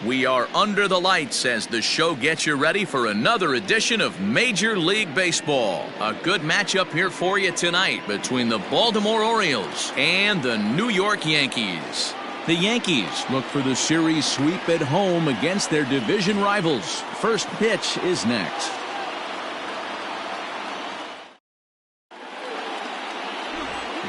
We are under the lights as the show gets you ready for another edition of Major League Baseball. A good matchup here for you tonight between the Baltimore Orioles and the New York Yankees. The Yankees look for the series sweep at home against their division rivals. First pitch is next.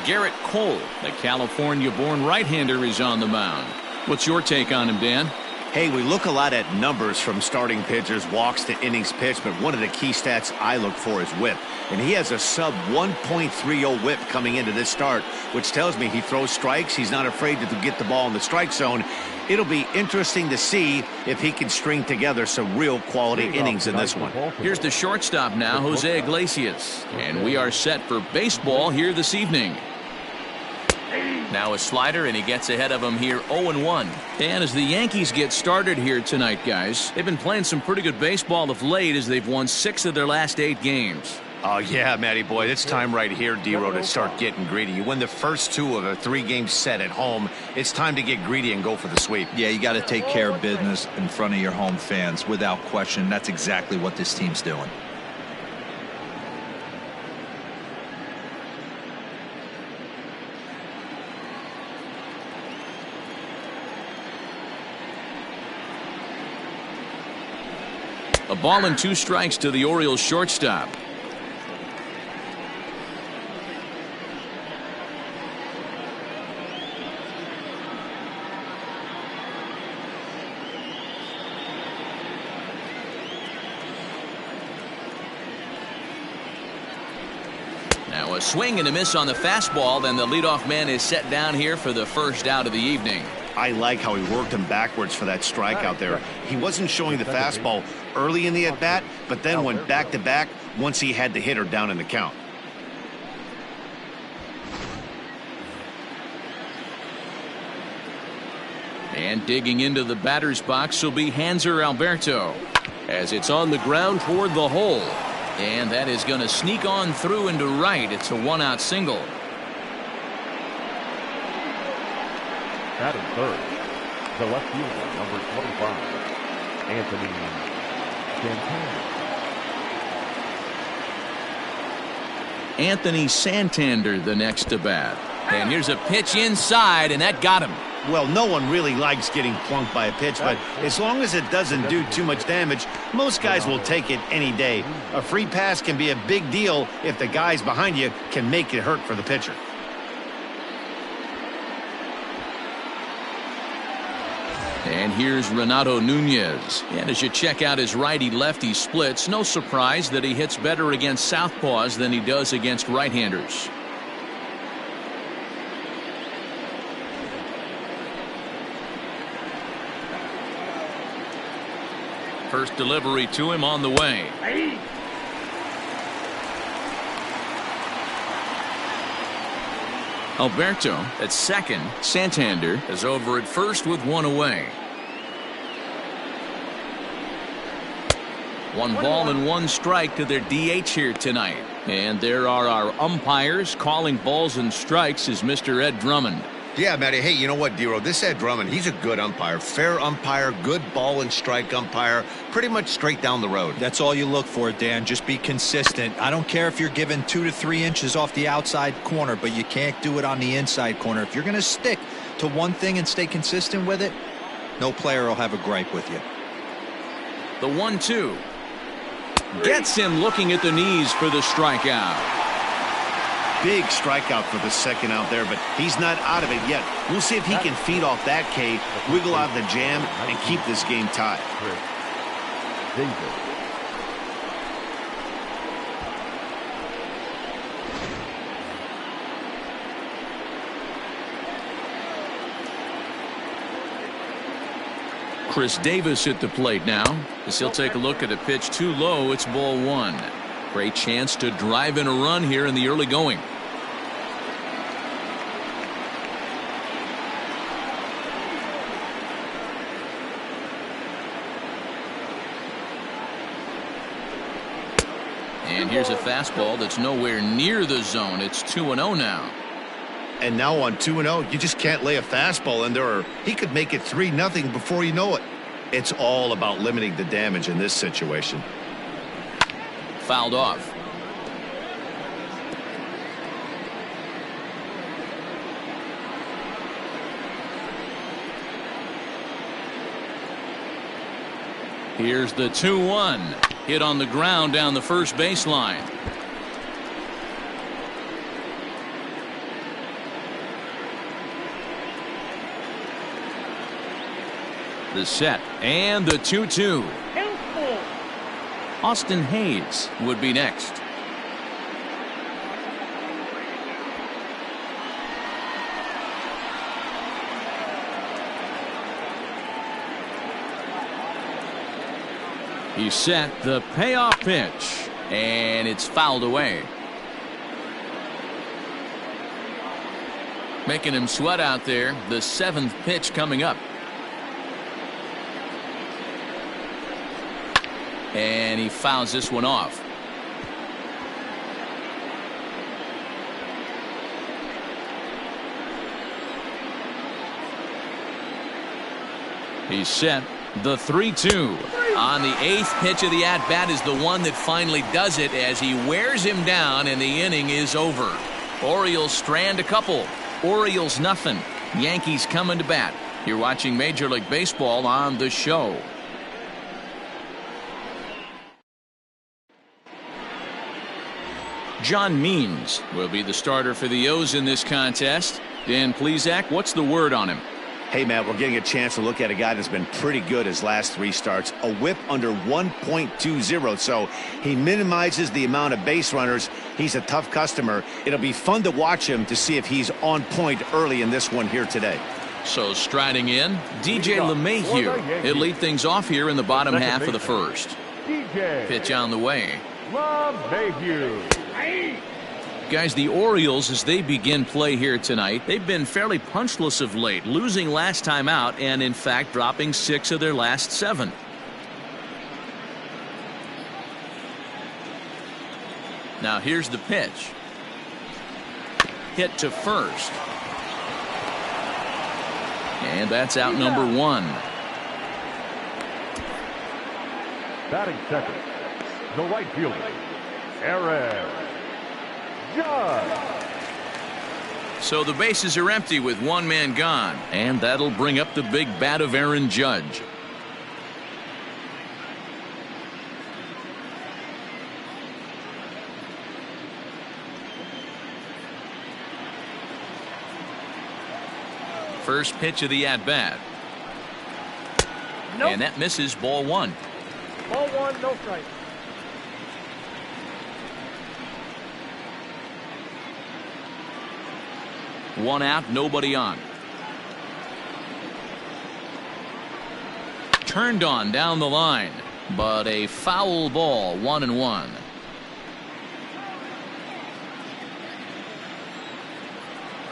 Garrett Cole, the California-born right-hander, is on the mound. What's your take on him, Dan? Hey, we look a lot at numbers from starting pitchers, walks to innings pitched, but one of the key stats I look for is whip. And he has a sub 1.30 whip coming into this start, which tells me he throws strikes. He's not afraid to get the ball in the strike zone. It'll be interesting to see if he can string together some real quality innings in this one. Here's the shortstop now, Jose Iglesias. And we are set for baseball here this evening. Now a slider, and he gets ahead of him here 0-1. And as the Yankees get started here tonight, guys, they've been playing some pretty good baseball of late as they've won 6 of their last 8 games. Oh, yeah, Matty boy, it's time right here, D-Row, to start getting greedy. You win the first 2 of a 3-game set at home. It's time to get greedy and go for the sweep. Yeah, you got to take care of business in front of your home fans without question. That's exactly what this team's doing. A ball and 2 strikes to the Orioles shortstop. Now a swing and a miss on the fastball, then the leadoff man is set down here for the first out of the evening. I like how he worked him backwards for that strike out there. He wasn't showing the fastball early in the at-bat, but then went back-to-back once he had the hitter down in the count. And digging into the batter's box will be Hanser Alberto as it's on the ground toward the hole. And that is going to sneak on through into right. It's a 1-out single. Batting third, the left fielder, number 25, Anthony Santander. Anthony Santander, the next to bat. And here's a pitch inside, and that got him. Well, no one really likes getting plunked by a pitch, but as long as it doesn't do too much damage, most guys will take it any day. A free pass can be a big deal if the guys behind you can make it hurt for the pitcher. And here's Renato Nunez. And as you check out his righty-lefty splits, no surprise that he hits better against southpaws than he does against right-handers. First delivery to him on the way. Alberto at second. Santander is over at first with 1 away. 1 ball and 1 strike to their DH here tonight. And there are our umpires calling balls and strikes is Mr. Ed Drummond. Yeah, Matty. Hey, you know what, D-Row? This Ed Drummond, he's a good umpire. Fair umpire, good ball and strike umpire. Pretty much straight down the road. That's all you look for, Dan. Just be consistent. I don't care if you're given 2 to 3 inches off the outside corner, but you can't do it on the inside corner. If you're going to stick to one thing and stay consistent with it, no player will have a gripe with you. The 1-2. Gets him looking at the knees for the strikeout. Big strikeout for the second out there, but he's not out of it yet. We'll see if he can feed off that K, wiggle out of the jam, and keep this game tied. Chris Davis at the plate now, as he'll take a look at a pitch too low. It's ball 1. Great chance to drive in a run here in the early going. And here's a fastball that's nowhere near the zone. It's 2-0 now. And now on 2-0, you just can't lay a fastball in there, or he could make it 3-0 before you know it. It's all about limiting the damage in this situation. Fouled off. Here's the 2-1. Hit on the ground down the first baseline. The set and the 2-2. Austin Haynes would be next. He set the payoff pitch, and it's fouled away. Making him sweat out there. The 7th pitch coming up. And he fouls this one off. He's set the 3-2. On the 8th pitch of the at-bat is the one that finally does it as he wears him down and the inning is over. Orioles strand a couple. Orioles nothing. Yankees coming to bat. You're watching Major League Baseball on The Show. John Means will be the starter for the O's in this contest. Dan Plesac, what's the word on him? Hey, Matt, we're getting a chance to look at a guy that's been pretty good his last 3 starts. A whip under 1.20, so he minimizes the amount of base runners. He's a tough customer. It'll be fun to watch him to see if he's on point early in this one here today. So striding in, DJ LeMahieu. He'll lead things off here in the bottom half of the first. Pitch on the way. LeMahieu. Guys, the Orioles, as they begin play here tonight, they've been fairly punchless of late, losing last time out and, in fact, dropping 6 of their last 7. Now here's the pitch. Hit to first. And that's out number 1. Batting second, the right fielder, Aaron Judge. So the bases are empty with 1 man gone, and that'll bring up the big bat of Aaron Judge. First pitch of the at-bat. Nope. And that misses, ball 1. Ball 1, no strike. One out, nobody on. Turned on down the line, but a foul ball, 1-1.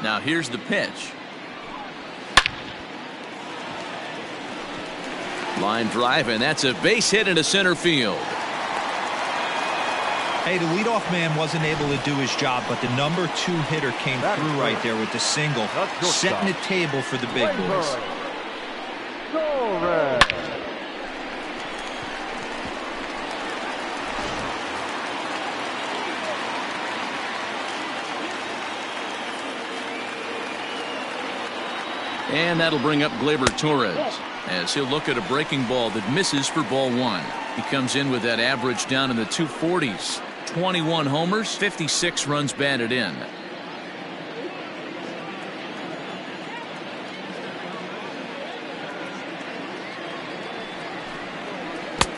Now here's the pitch. Line drive, and that's a base hit into center field. Hey, the leadoff man wasn't able to do his job, but the number 2 hitter came through right there with the single, setting the table for the big boys. And that'll bring up Gleyber Torres as he'll look at a breaking ball that misses for ball 1. He comes in with that average down in the 240s. 21 homers, 56 runs batted in.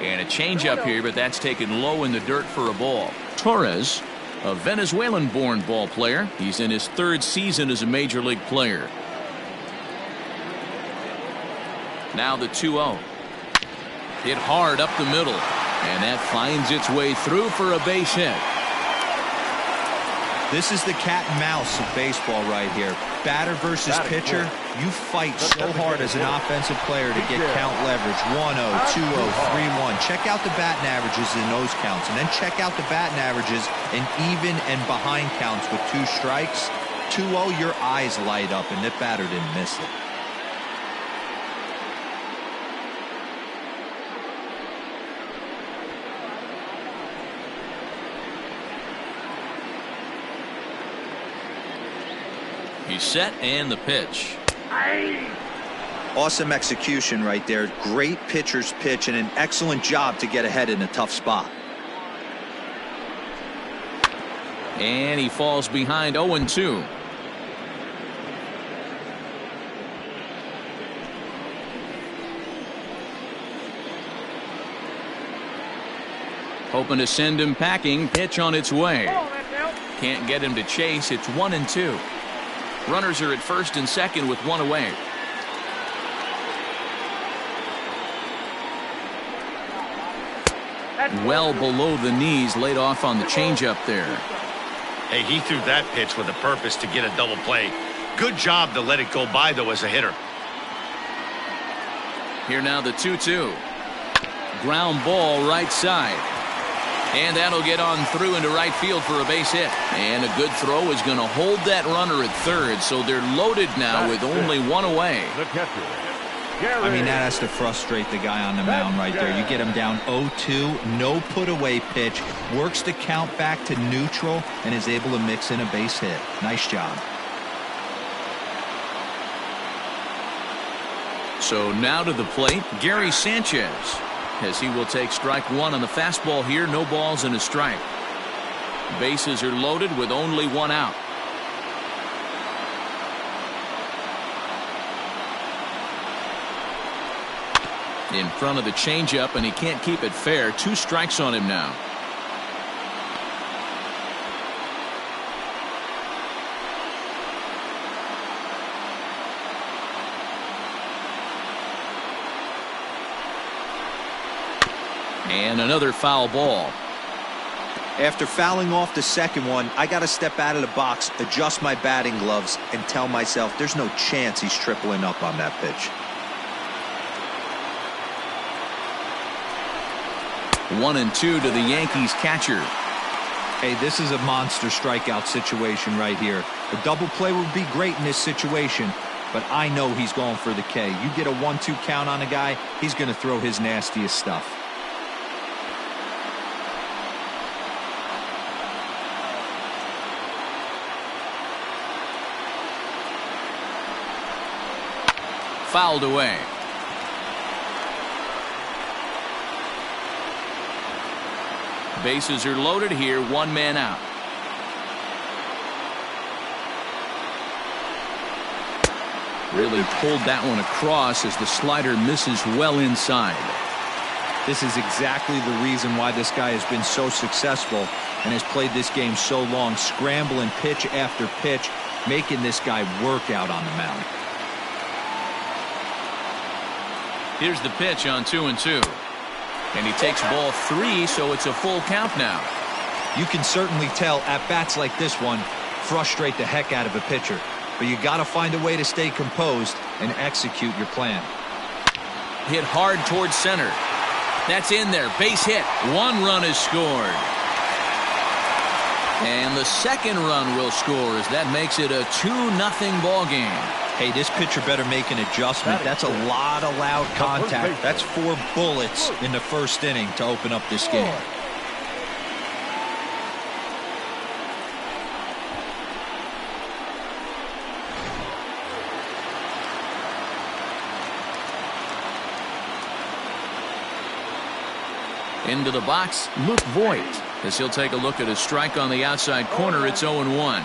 And a changeup here, but that's taken low in the dirt for a ball. Torres, a Venezuelan-born ball player. He's in his 3rd season as a major league player. Now the 2-0. Hit hard up the middle. And that finds its way through for a base hit. This is the cat and mouse of baseball right here. Batter versus pitcher. You fight so hard as an offensive player to get count leverage. 1-0, 2-0, 3-1. Check out the batting averages in those counts. And then check out the batting averages in even and behind counts with 2 strikes. 2-0, your eyes light up, and that batter didn't miss it. He's set and the pitch. Awesome execution right there. Great pitcher's pitch and an excellent job to get ahead in a tough spot. And he falls behind 0-2. Hoping to send him packing. Pitch on its way. Can't get him to chase. It's 1-2. Runners are at first and second with one away. Well below the knees, laid off on the changeup there. Hey, he threw that pitch with a purpose to get a double play. Good job to let it go by, though, as a hitter. Here now the 2-2. Ground ball right side. And that'll get on through into right field for a base hit. And a good throw is going to hold that runner at third. So they're loaded now with only one away. I mean, that has to frustrate the guy on the mound right there. You get him down 0-2, no put away pitch, works the count back to neutral, and is able to mix in a base hit. Nice job. So now to the plate, Gary Sanchez, as he will take strike one on the fastball here. No balls and a strike. Bases are loaded with only one out. In front of the changeup, and he can't keep it fair. 2 strikes on him now. And another foul ball. After fouling off the second one, I got to step out of the box, adjust my batting gloves, and tell myself there's no chance he's tripling up on that pitch. 1-2 to the Yankees catcher. Hey, this is a monster strikeout situation right here. A double play would be great in this situation, but I know he's going for the K. You get a 1-2 count on a guy, he's going to throw his nastiest stuff. Fouled away. Bases are loaded here, 1 man out. Really pulled that one across as the slider misses well inside. This is exactly the reason why this guy has been so successful and has played this game so long, scrambling pitch after pitch, making this guy work out on the mound. Here's the pitch on 2-2. And he takes ball 3, so it's a full count now. You can certainly tell at bats like this one frustrate the heck out of a pitcher, but you got to find a way to stay composed and execute your plan. Hit hard towards center. That's in there. Base hit. 1 run is scored. And the second run will score as that makes it a 2-0 ball game. Hey, this pitcher better make an adjustment. That's a lot of loud contact. That's 4 bullets in the first inning to open up this game. Into the box, Luke Vojta, as he'll take a look at a strike on the outside corner. It's 0-1.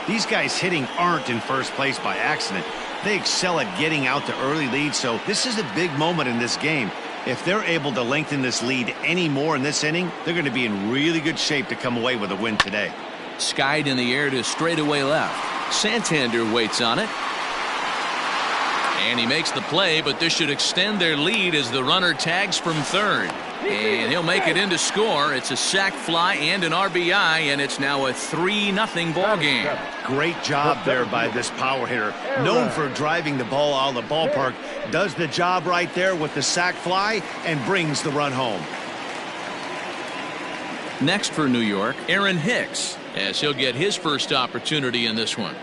These guys hitting aren't in first place by accident. They excel at getting out to early leads, so this is a big moment in this game. If they're able to lengthen this lead any more in this inning, they're going to be in really good shape to come away with a win today. Skied in the air to straightaway left. Santander waits on it. And he makes the play, but this should extend their lead as the runner tags from third. And he'll make it in to score. It's a sac fly and an RBI, and it's now a 3-0 ball game. Great job there by this power hitter. Known for driving the ball out of the ballpark. Does the job right there with the sac fly and brings the run home. Next for New York, Aaron Hicks, as he'll get his first opportunity in this one.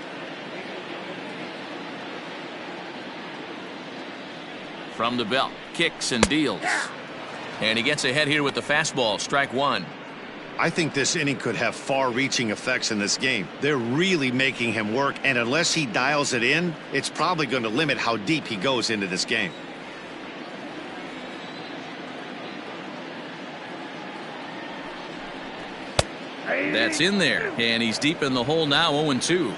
From the belt, kicks and deals. And he gets ahead here with the fastball, strike 1. I think this inning could have far-reaching effects in this game. They're really making him work, and unless he dials it in, it's probably going to limit how deep he goes into this game. That's in there, and he's deep in the hole now, 0-2.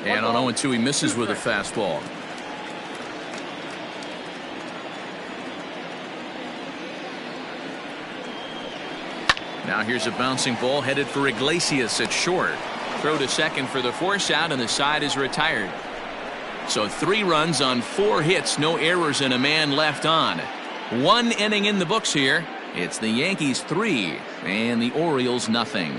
And on 0-2, he misses with a fastball. Now here's a bouncing ball headed for Iglesias at short. Throw to second for the force out, and the side is retired. So 3 runs on 4 hits, no errors, and a man left on. 1 inning in the books here. It's the Yankees 3 and the Orioles nothing.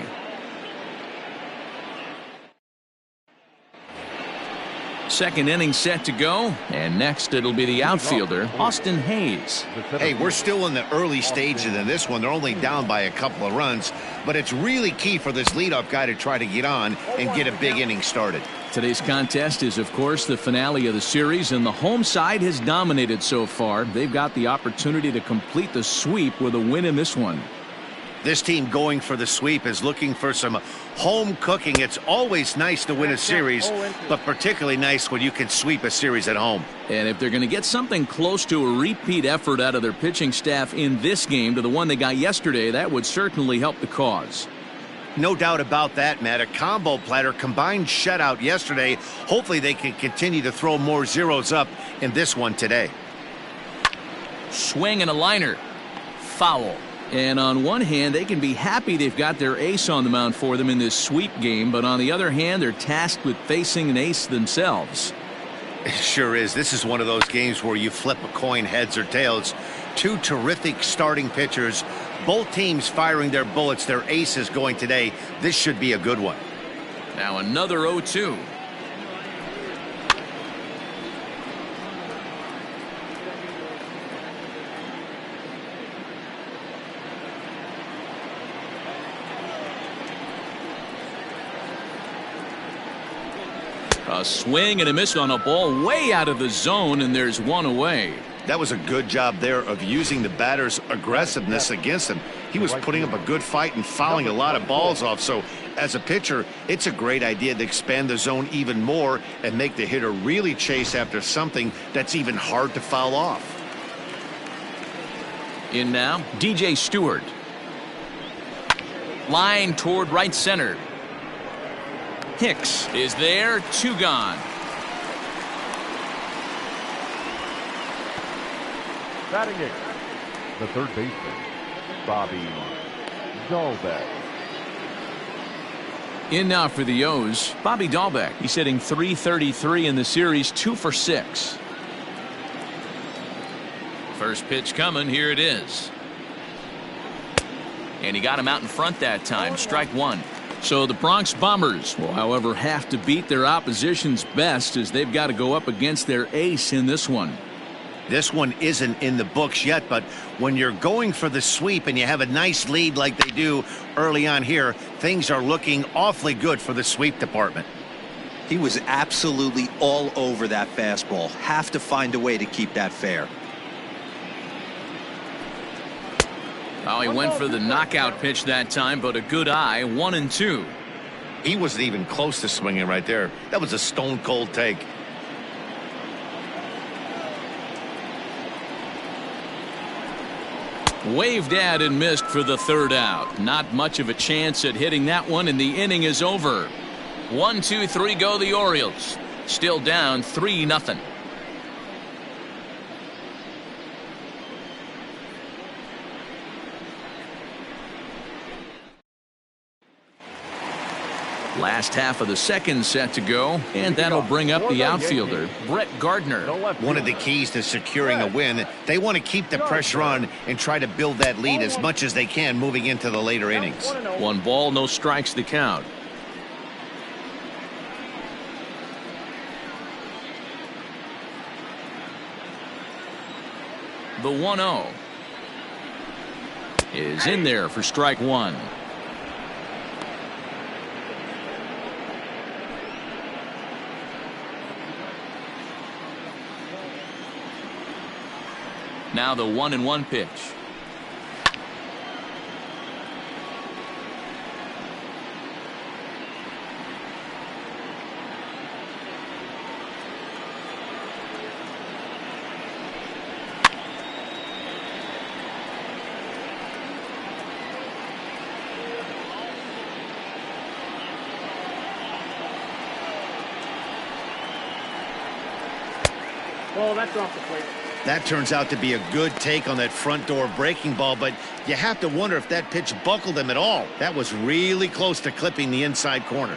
Second inning set to go, and next it'll be the outfielder, Austin Haynes. Hey, we're still in the early stages of this one. They're only down by a couple of runs, but it's really key for this leadoff guy to try to get on and get a big inning started. Today's contest is, of course, the finale of the series, and the home side has dominated so far. They've got the opportunity to complete the sweep with a win in this one. This team going for the sweep is looking for some home cooking. It's always nice to win a series, but particularly nice when you can sweep a series at home. And if they're going to get something close to a repeat effort out of their pitching staff in this game to the one they got yesterday, that would certainly help the cause. No doubt about that, Matt. A combo platter, combined shutout yesterday. Hopefully they can continue to throw more zeros up in this one today. Swing and a liner. Foul. And on one hand, they can be happy they've got their ace on the mound for them in this sweep game, but on the other hand, they're tasked with facing an ace themselves. It sure is. This is one of those games where you flip a coin heads or tails. 2 terrific starting pitchers, both teams firing their bullets. Their aces going today. This should be a good one. Now another 0-2. A swing and a miss on a ball way out of the zone, and there's one away. That was a good job there of using the batter's aggressiveness against him. He was putting up a good fight and fouling a lot of balls off. So as a pitcher, it's a great idea to expand the zone even more and make the hitter really chase after something that's even hard to foul off. In now, DJ Stewart. Line toward right center. Hicks is there, 2 gone. Batting it, the third baseman, Bobby Dahlbeck. In now for the O's, Bobby Dahlbeck. He's hitting .333 in the series, 2 for 6. First pitch coming, here it is. And he got him out in front that time, strike 1. So the Bronx Bombers will, however, have to beat their opposition's best as they've got to go up against their ace in this one. This one isn't in the books yet, but when you're going for the sweep and you have a nice lead like they do early on here, things are looking awfully good for the sweep department. He was absolutely all over that fastball. Have to find a way to keep that fair. Oh, he went for the knockout pitch that time, but a good eye, 1-2. He wasn't even close to swinging right there. That was a stone cold take. Waved at and missed for the 3rd out. Not much of a chance at hitting that one, and the inning is over. 1, 2, 3 go the Orioles. Still down 3-0. Last half of the second set to go, and that'll bring up the outfielder, Brett Gardner. One of the keys to securing a win, they want to keep the pressure on and try to build that lead as much as they can moving into the later innings. 1 ball, no strikes the count. The 1-0 is in there for strike 1. Now the 1-1 pitch. Oh, that's off the plate. That turns out to be a good take on that front door breaking ball, but you have to wonder if that pitch buckled him at all. That was really close to clipping the inside corner.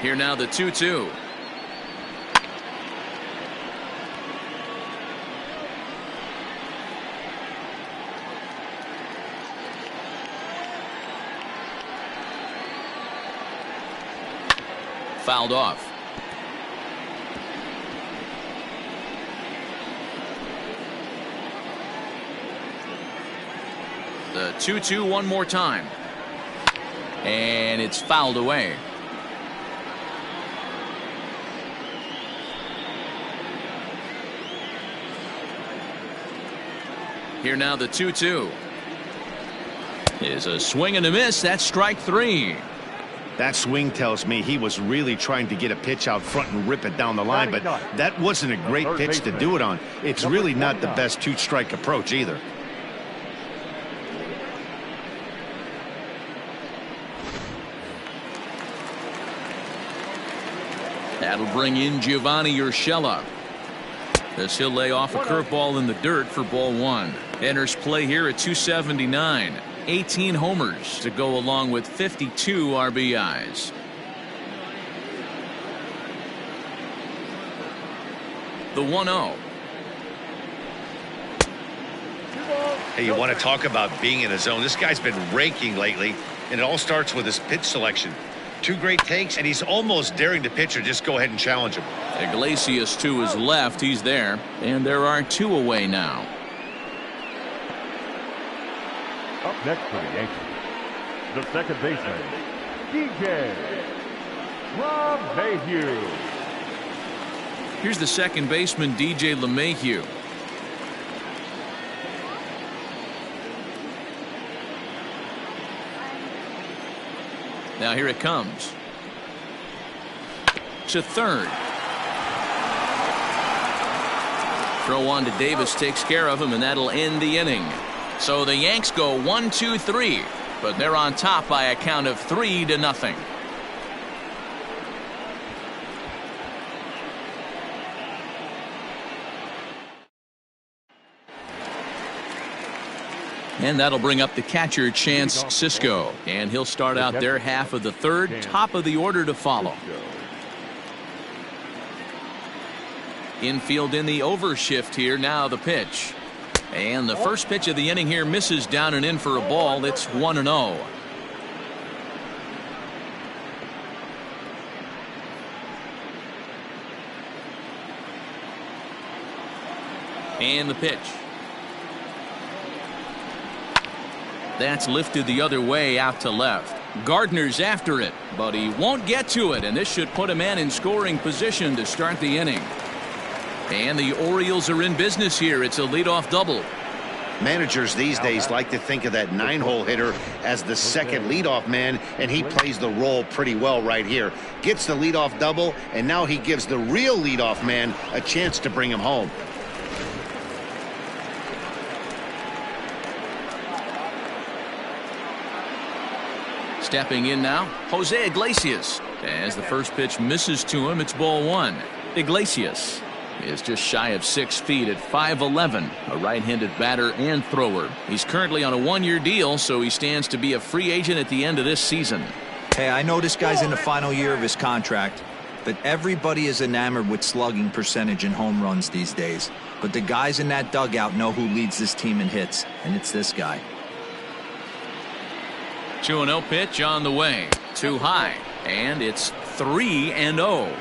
Here now the 2-2. Fouled off. The 2-2 one more time. And it's fouled away. Here now the 2-2. Is a swing and a miss. That's strike 3. That swing tells me he was really trying to get a pitch out front and rip it down the line, but that wasn't a great pitch to do it on. It's really not the best two-strike approach either. That'll bring in Giovanni Urshela. As he'll lay off a curveball in the dirt for ball 1. Enters play here at 279. 18 homers to go along with 52 RBIs. The 1-0. Hey, you want to talk about being in a zone? This guy's been raking lately, and it all starts with his pitch selection. 2 great takes, and he's almost daring the pitcher just go ahead and challenge him. Iglesias to his left. He's there. And there are 2 away now. Up next for the Yankees, the second baseman, DJ LeMahieu. Here's the second baseman, DJ LeMahieu. Now here it comes. To third. Throw on to Davis takes care of him, and that'll end the inning. So the Yanks go 1-2-3, but they're on top by a count of 3-0. And that'll bring up the catcher, Chance Sisco, and he'll start out their half of the third. Top of the order to follow. Infield in the overshift here. Now the pitch. And the first pitch of the inning here misses down and in for a ball. It's 1-0. And the pitch. That's lifted the other way out to left. Gardner's after it, but he won't get to it, and this should put a man in scoring position to start the inning. And the Orioles are in business here. It's a leadoff double. Managers these days like to think of that 9-hole hitter as the second leadoff man, and he plays the role pretty well right here. Gets the leadoff double, and now he gives the real leadoff man a chance to bring him home. Stepping in now, Jose Iglesias. As the first pitch misses to him, it's ball 1. Iglesias is just shy of 6 feet at 5'11", a right-handed batter and thrower. He's currently on a 1-year deal, so he stands to be a free agent at the end of this season. Hey, I know this guy's in the final year of his contract, but everybody is enamored with slugging percentage and home runs these days. But the guys in that dugout know who leads this team in hits, and it's this guy. 2-0 pitch on the way. Too high, and it's 3-0.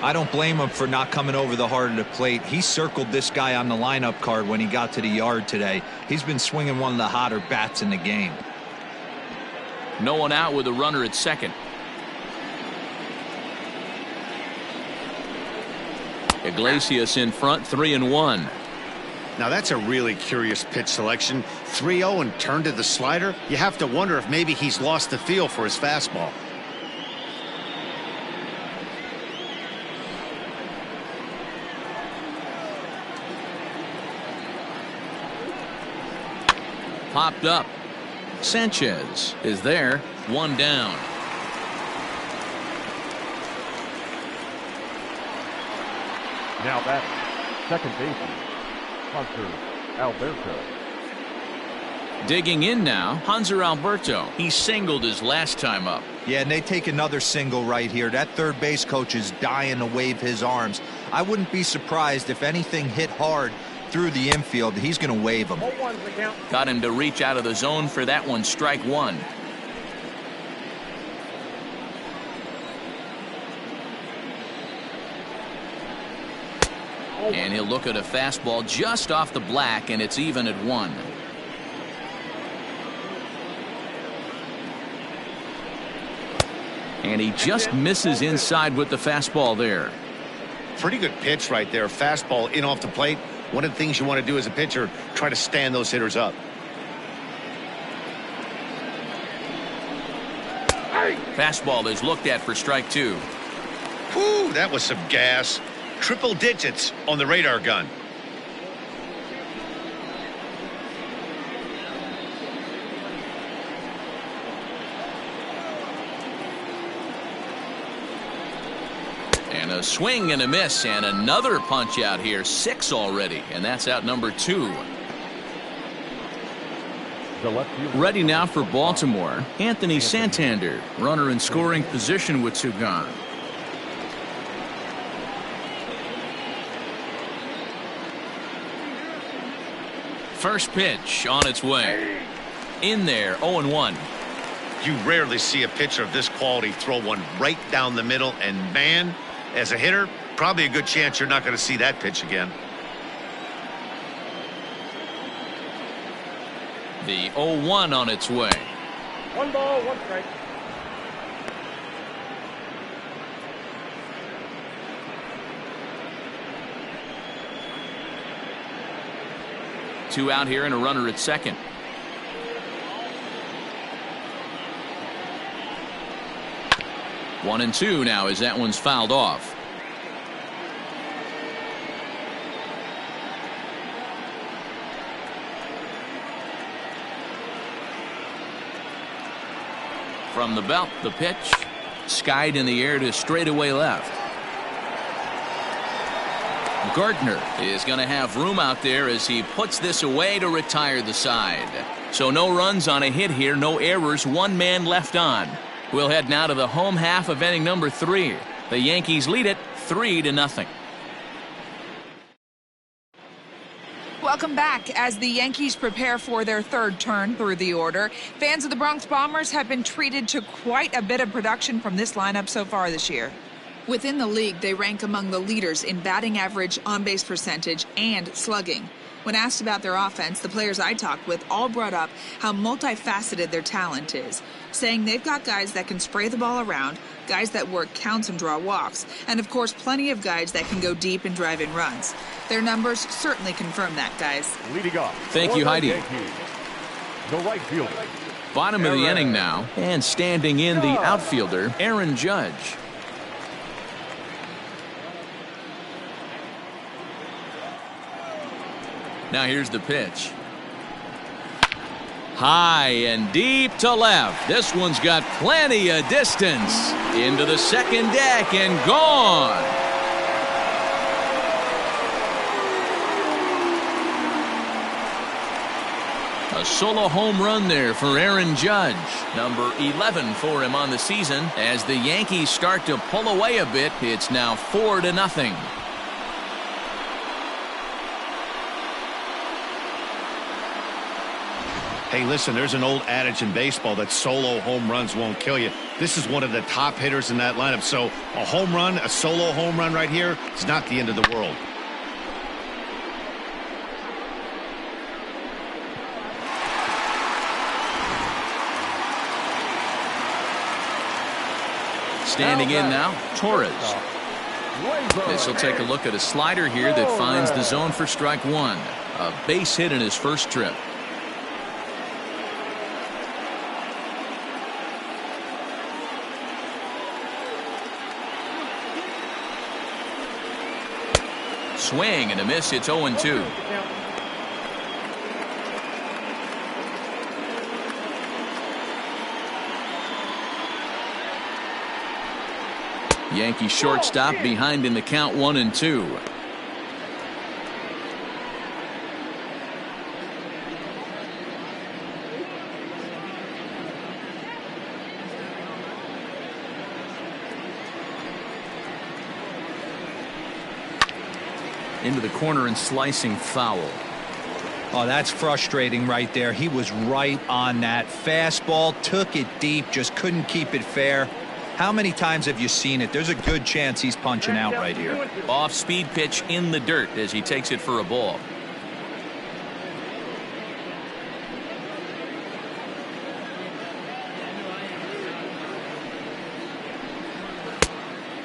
I don't blame him for not coming over the heart of the plate. He circled this guy on the lineup card when he got to the yard today. He's been swinging one of the hotter bats in the game. No one out with a runner at second. Iglesias in front, 3-1. Now that's a really curious pitch selection. 3-0 and turned to the slider. You have to wonder if maybe he's lost the feel for his fastball. Popped up. Sanchez is there, 1 down. Now batting, second baseman, Hunter Alberto. Digging in now, Hanser Alberto. He singled his last time up. Yeah, and they take another single right here. That third base coach is dying to wave his arms. I wouldn't be surprised if anything hit hard through the infield. He's going to wave them. Got him to reach out of the zone for that one, strike 1. And he'll look at a fastball just off the black, and it's even at 1. And he just misses inside with the fastball there. Pretty good pitch right there. Fastball in off the plate. One of the things you want to do as a pitcher, try to stand those hitters up. Fastball is looked at for strike 2. Whew, that was some gas. Triple digits on the radar gun. And a swing and a miss, and another punch out here. 6 already, and that's out number 2. Ready now for Baltimore, Anthony Santander, runner in scoring position with 2 gone. First pitch on its way. In there, 0-1. You rarely see a pitcher of this quality throw one right down the middle, and man, as a hitter, probably a good chance you're not going to see that pitch again. The 0-1 on its way. 1 ball, 1 strike. Two out here and a runner at second. One and 2 now as that one's fouled off. From the belt, the pitch skied in the air to straightaway left. Gardner is going to have room out there as he puts this away to retire the side. So no runs on a hit here, no errors, 1 man left on. We'll head now to the home half of inning number 3. The Yankees lead it 3-0. Welcome back. As the Yankees prepare for their third turn through the order, fans of the Bronx Bombers have been treated to quite a bit of production from this lineup so far this year. Within the league, they rank among the leaders in batting average, on-base percentage, and slugging. When asked about their offense, the players I talked with all brought up how multifaceted their talent is, saying they've got guys that can spray the ball around, guys that work counts and draw walks, and of course plenty of guys that can go deep and drive in runs. Their numbers certainly confirm that, guys. Leading off. Thank you, Heidi. Yankees, the right fielder. Bottom of the inning now, and standing in the outfielder, Aaron Judge. Now here's the pitch. High and deep to left. This one's got plenty of distance. Into the second deck and gone. A solo home run there for Aaron Judge. Number 11 for him on the season. As the Yankees start to pull away a bit, it's now 4-0. Hey, listen, there's an old adage in baseball that solo home runs won't kill you. This is one of the top hitters in that lineup. So a home run, a solo home run right here, is not the end of the world. Standing in now, Torres. This will take a look at a slider here that finds the zone for strike one. A base hit in his first trip. Swing and a miss. It's 0-2. Yankee shortstop behind in the count 1-2. Into the corner and slicing foul. Oh, that's frustrating right there. He was right on that. Fastball, took it deep, just couldn't keep it fair. How many times have you seen it? There's a good chance he's punching out right here. Off speed pitch in the dirt as he takes it for a ball.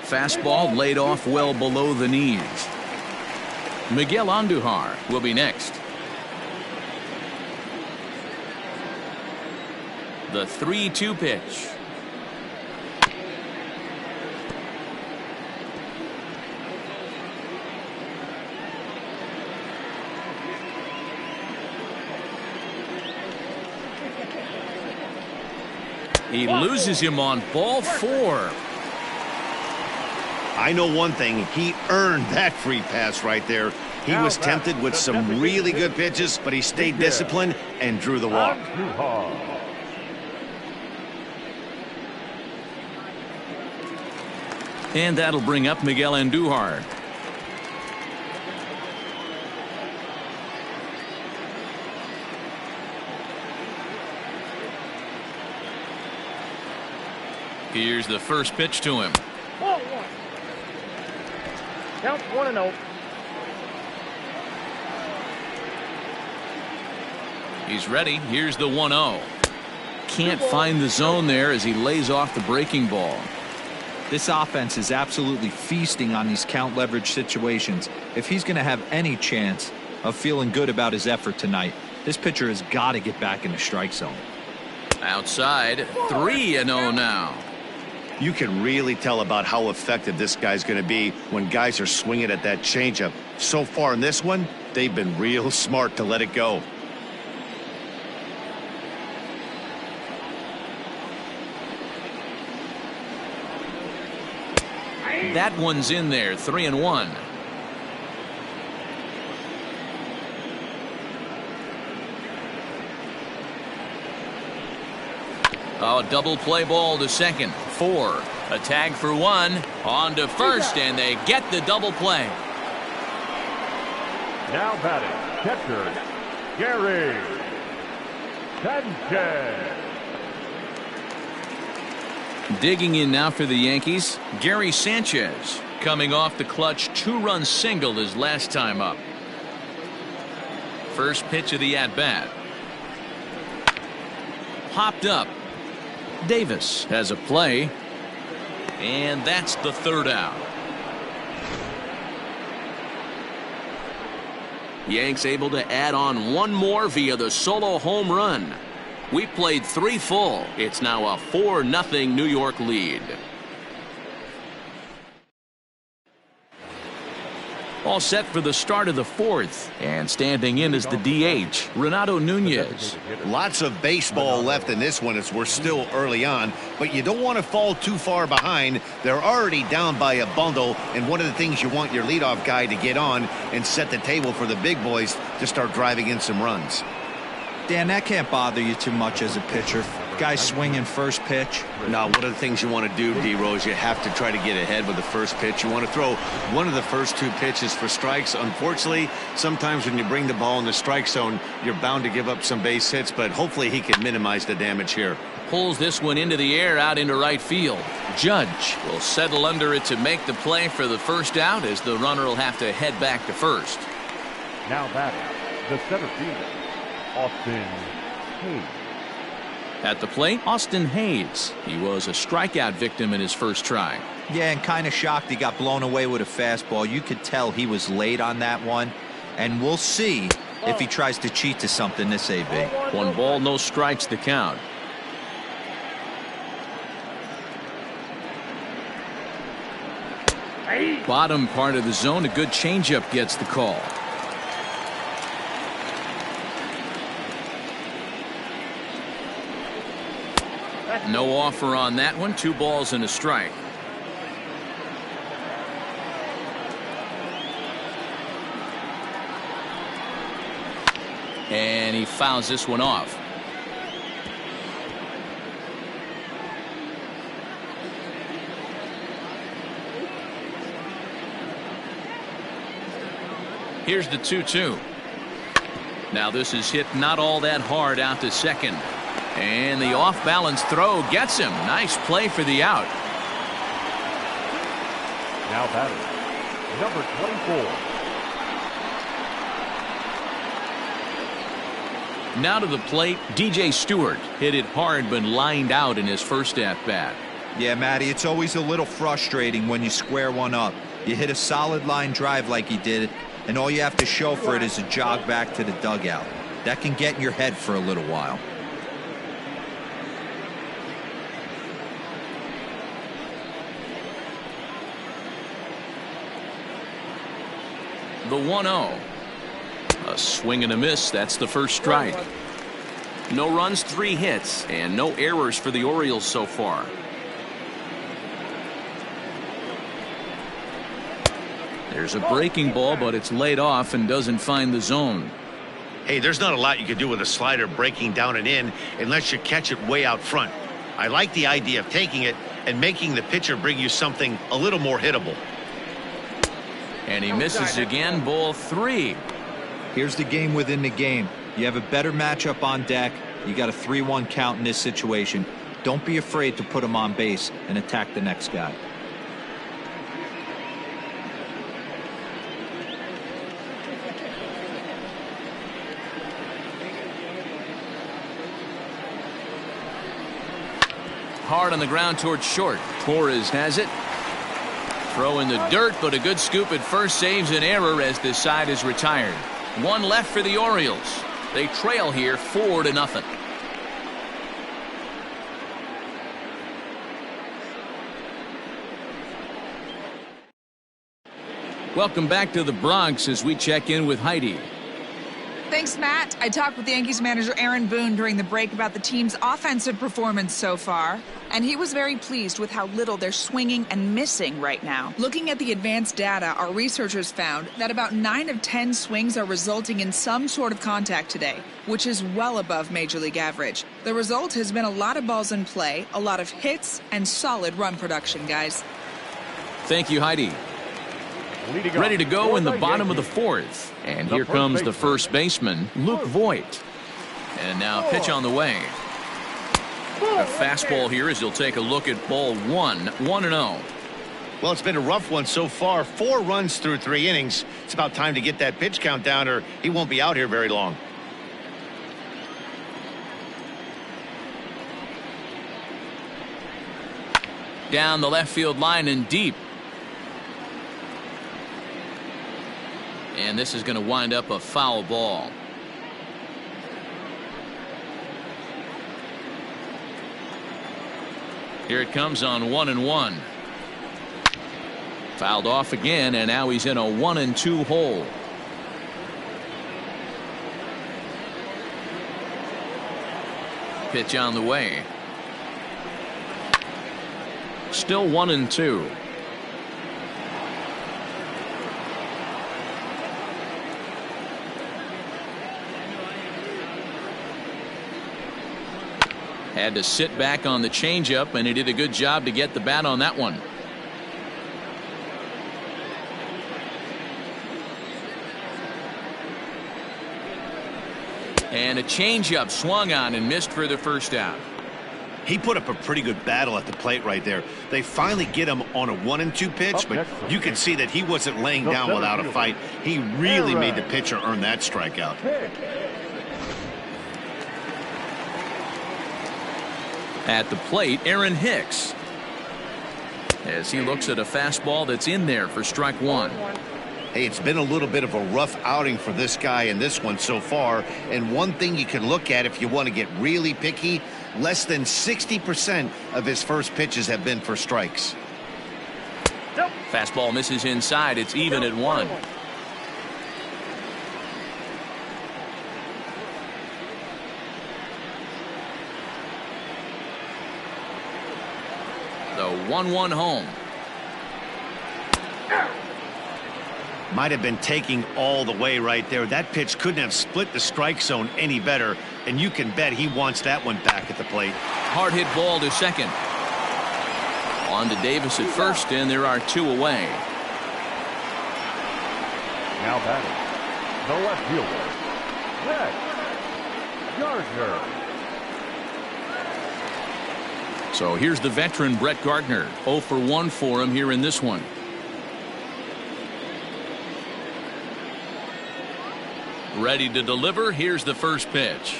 Fastball laid off well below the knees. Miguel Andujar will be next. The 3-2 pitch. He loses him on ball 4. I know one thing. He earned that free pass right there. He was tempted with some really good pitches, but he stayed disciplined and drew the walk. And that'll bring up Miguel Andujar. Here's the first pitch to him. Count 1-0. He's ready. Here's the 1-0. Can't find the zone there as he lays off the breaking ball. This offense is absolutely feasting on these count leverage situations. If he's going to have any chance of feeling good about his effort tonight, this pitcher has got to get back in the strike zone. Outside, 3-0 now. You can really tell about how effective this guy's going to be when guys are swinging at that changeup. So far in this one, they've been real smart to let it go. That one's in there, 3-1. Oh, double play ball to second. 4. A tag for 1. On to first, and they get the double play. Now batting, catcher, Gary Sanchez. Digging in now for the Yankees, Gary Sanchez, coming off the clutch 2-run single his last time up. First pitch of the at-bat. Popped up. Davis has a play, and that's the third out. Yanks able to add on one more via the solo home run. We played 3 full. It's now a 4-0 New York lead. All set for the start of the 4th, and standing in is the DH, Renato Nunez. Lots of baseball left in this one as we're still early on, but you don't want to fall too far behind. They're already down by a bundle, and one of the things you want your leadoff guy to get on and set the table for the big boys to start driving in some runs. Dan, that can't bother you too much as a pitcher. Guy swinging first pitch. Now, one of the things you want to do, D-Rose, you have to try to get ahead with the first pitch. You want to throw one of the first 2 pitches for strikes. Unfortunately, sometimes when you bring the ball in the strike zone, you're bound to give up some base hits, but hopefully he can minimize the damage here. Pulls this one into the air out into right field. Judge will settle under it to make the play for the first out as the runner will have to head back to first. Now batting, the center fielder, Haynes. At the plate, Austin Haynes. He was a strikeout victim in his first try. Yeah, and kind of shocked he got blown away with a fastball. You could tell he was late on that one. And we'll see if he tries to cheat to something this AB. 1 ball, no strikes to count. Bottom part of the zone, a good changeup gets the call. No offer on that one. 2 balls and a strike. And he fouls this one off. Here's the 2-2. Now this is hit not all that hard out to second. And the off-balance throw gets him. Nice play for the out. Now batting, number 24. Now to the plate, DJ Stewart hit it hard but lined out in his first at-bat. Yeah, Matty, it's always a little frustrating when you square one up. You hit a solid line drive like he did, and all you have to show for it is a jog back to the dugout. That can get in your head for a little while. The 1-0. A swing and a miss. That's the first strike. No runs, 3 hits, and no errors for the Orioles so far. There's a breaking ball, but it's laid off and doesn't find the zone. Hey, there's not a lot you can do with a slider breaking down and in unless you catch it way out front. I like the idea of taking it and making the pitcher bring you something a little more hittable. And he misses again. Ball 3. Here's the game within the game. You have a better matchup on deck. You got a 3-1 count in this situation. Don't be afraid to put him on base and attack the next guy. Hard on the ground towards short. Torres has it. Throw in the dirt, but a good scoop at first saves an error as this side is retired. 1 left for the Orioles. They trail here 4-0. Welcome back to the Bronx as we check in with Heidi. Thanks, Matt. I talked with Yankees manager Aaron Boone during the break about the team's offensive performance so far, and he was very pleased with how little they're swinging and missing right now. Looking at the advanced data, our researchers found that about 9 of 10 swings are resulting in some sort of contact today, which is well above Major League average. The result has been a lot of balls in play, a lot of hits, and solid run production, guys. Thank you, Heidi. Ready to go in the bottom of the 4th. And here comes the first baseman, Luke Vojta. And now pitch on the way. A fastball here as he'll take a look at ball 1, 1-0. Well, it's been a rough one so far. 4 runs through 3 innings. It's about time to get that pitch count down or he won't be out here very long. Down the left field line and deep. And this is going to wind up a foul ball. Here it comes on 1-1. Fouled off again, and now he's in a 1-2 hole. Pitch on the way. Still 1-2. Had to sit back on the changeup, and he did a good job to get the bat on that one. And a changeup swung on and missed for the first out. He put up a pretty good battle at the plate right there. They finally get him on a 1-2 pitch, but you can see that he wasn't laying down without a fight. He really made the pitcher earn that strikeout. At the plate, Aaron Hicks, as he looks at a fastball that's in there for strike one. Hey, it's been a little bit of a rough outing for this guy in this one so far. And one thing you can look at if you want to get really picky, less than 60% of his first pitches have been for strikes. Fastball misses inside. It's even at 1. The 1-1 home. Might have been taking all the way right there. That pitch couldn't have split the strike zone any better, and you can bet he wants that one back at the plate. Hard hit ball to second. On to Davis at first, and there are 2 away. Now batting, the left fielder, Gardner. So here's the veteran Brett Gardner. 0 for 1 for him here in this one. Ready to deliver. Here's the first pitch.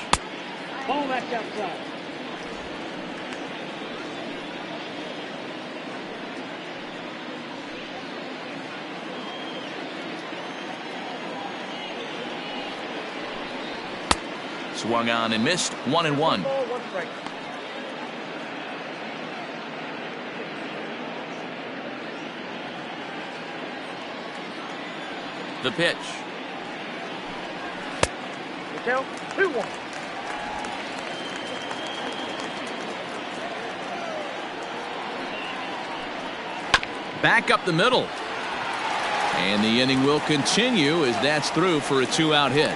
Ball back outside. Swung on and missed. 1-1. The pitch. Count 2-1. Back up the middle. And the inning will continue as that's through for a 2-out hit.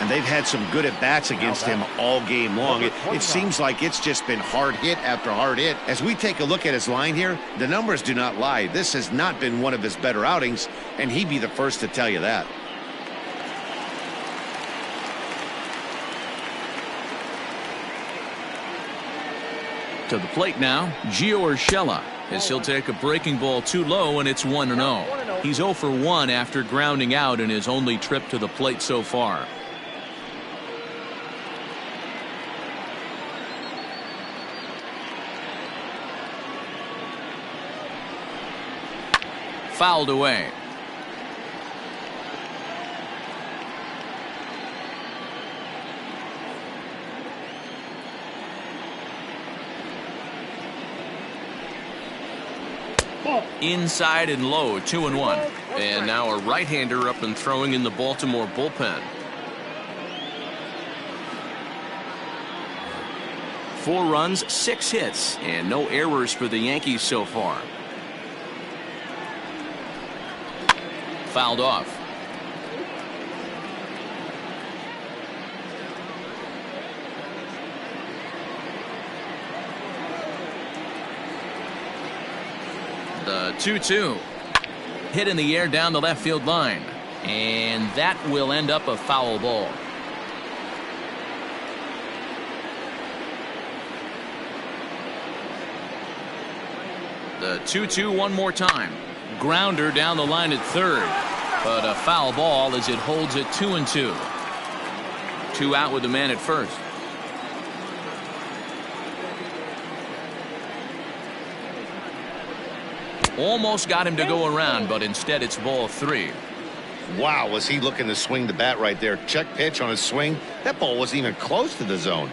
And they've had some good at-bats against him all game long. It seems like it's just been hard hit after hard hit. As we take a look at his line here, the numbers do not lie. This has not been one of his better outings, and he'd be the first to tell you that. To the plate now, Gio Urshela, as he'll take a breaking ball too low, and it's 1-0. He's 0 for 1 after grounding out in his only trip to the plate so far. Fouled away. Inside and low, 2-1. And now a right-hander up and throwing in the Baltimore bullpen. 4 runs, 6 hits, and no errors for the Yankees so far. Fouled off. The 2-2. Hit in the air down the left field line. And that will end up a foul ball. The 2-2 one more time. Grounder down the line at third. But a foul ball as it holds it 2-2. 2 out with the man at first. Almost got him to go around, but instead it's ball 3. Wow, was he looking to swing the bat right there. Check pitch on his swing. That ball wasn't even close to the zone.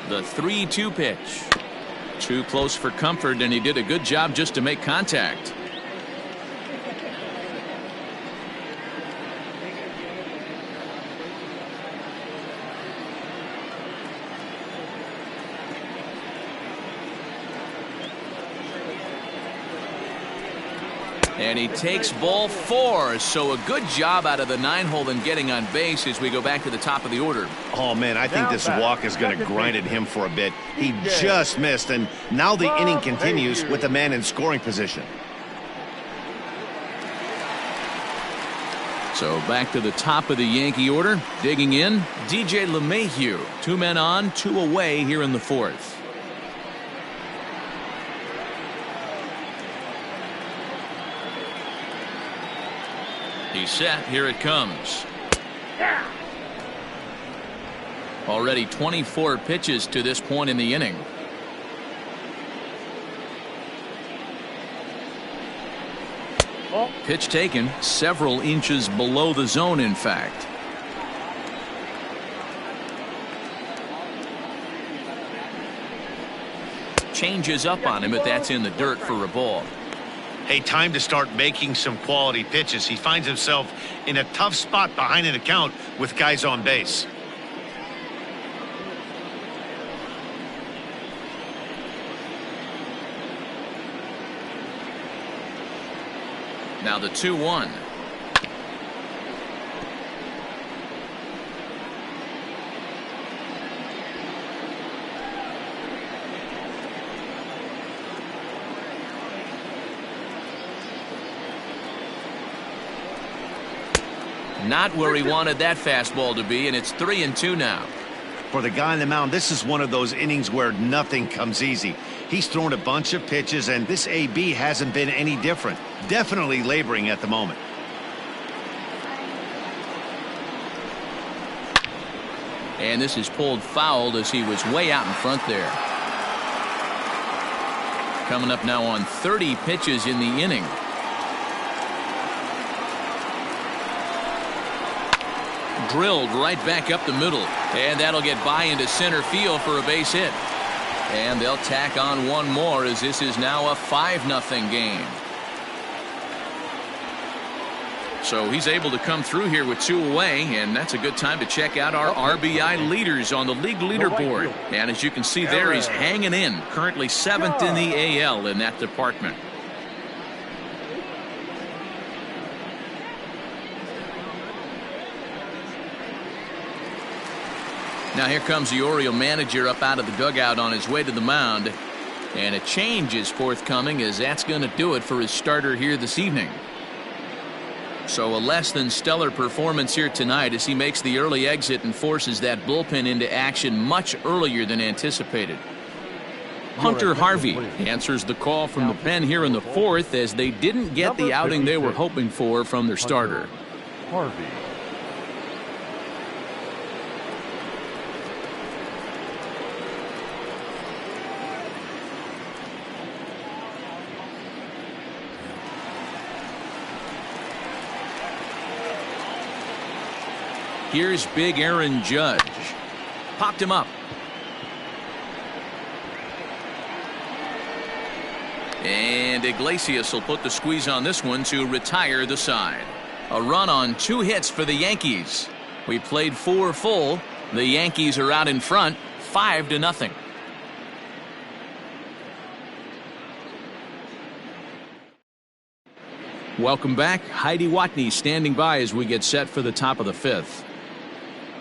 The 3-2 pitch. Too close for comfort, and he did a good job just to make contact. And he takes ball 4, so a good job out of the 9-hole in getting on base as we go back to the top of the order. Oh, man, I think this walk is going to grind at him for a bit. He just missed, and now the inning continues with a man in scoring position. So back to the top of the Yankee order. Digging in, DJ LeMahieu. 2 men on, 2 away here in the 4th. He's set. Here it comes. Already 24 pitches to this point in the inning. Pitch taken several inches below the zone, in fact. Changes up on him, but that's in the dirt for a ball. Hey, time to start making some quality pitches. He finds himself in a tough spot behind an account with guys on base. Now the 2-1. Not where he wanted that fastball to be, and it's 3-2 now. For the guy on the mound, this is one of those innings where nothing comes easy. He's thrown a bunch of pitches, and this AB hasn't been any different. Definitely laboring at the moment. And this is pulled foul as he was way out in front there. Coming up now on 30 pitches in the inning. Drilled right back up the middle, and that'll get by into center field for a base hit. And they'll tack on one more as this is now a 5-0 game. So he's able to come through here with 2 away, and that's a good time to check out our RBI leaders on the league leaderboard. And as you can see there, he's hanging in, currently 7th in the AL in that department. Now here comes the Oriole manager up out of the dugout on his way to the mound. And a change is forthcoming, as that's going to do it for his starter here this evening. So a less than stellar performance here tonight as he makes the early exit and forces that bullpen into action much earlier than anticipated. Hunter Harvey answers the call from the pen here in the 4th, as they didn't get the outing they were hoping for from their starter. Harvey. Here's big Aaron Judge. Popped him up. And Iglesias will put the squeeze on this one to retire the side. A run on 2 hits for the Yankees. We played 4 full. The Yankees are out in front, 5-0. Welcome back. Heidi Watney standing by as we get set for the top of the 5th.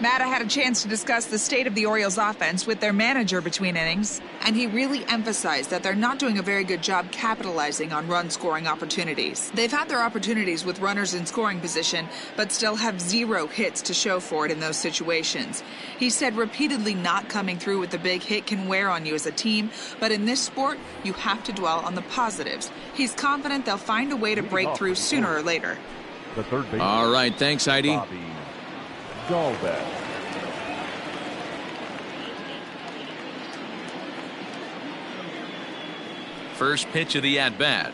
Matt, I had a chance to discuss the state of the Orioles offense with their manager between innings, and he really emphasized that they're not doing a very good job capitalizing on run-scoring opportunities. They've had their opportunities with runners in scoring position, but still have 0 hits to show for it in those situations. He said repeatedly not coming through with the big hit can wear on you as a team, but in this sport, you have to dwell on the positives. He's confident they'll find a way to break through sooner or later. The third baseman. All right, thanks, Heidi. Dalbec. First pitch of the at-bat.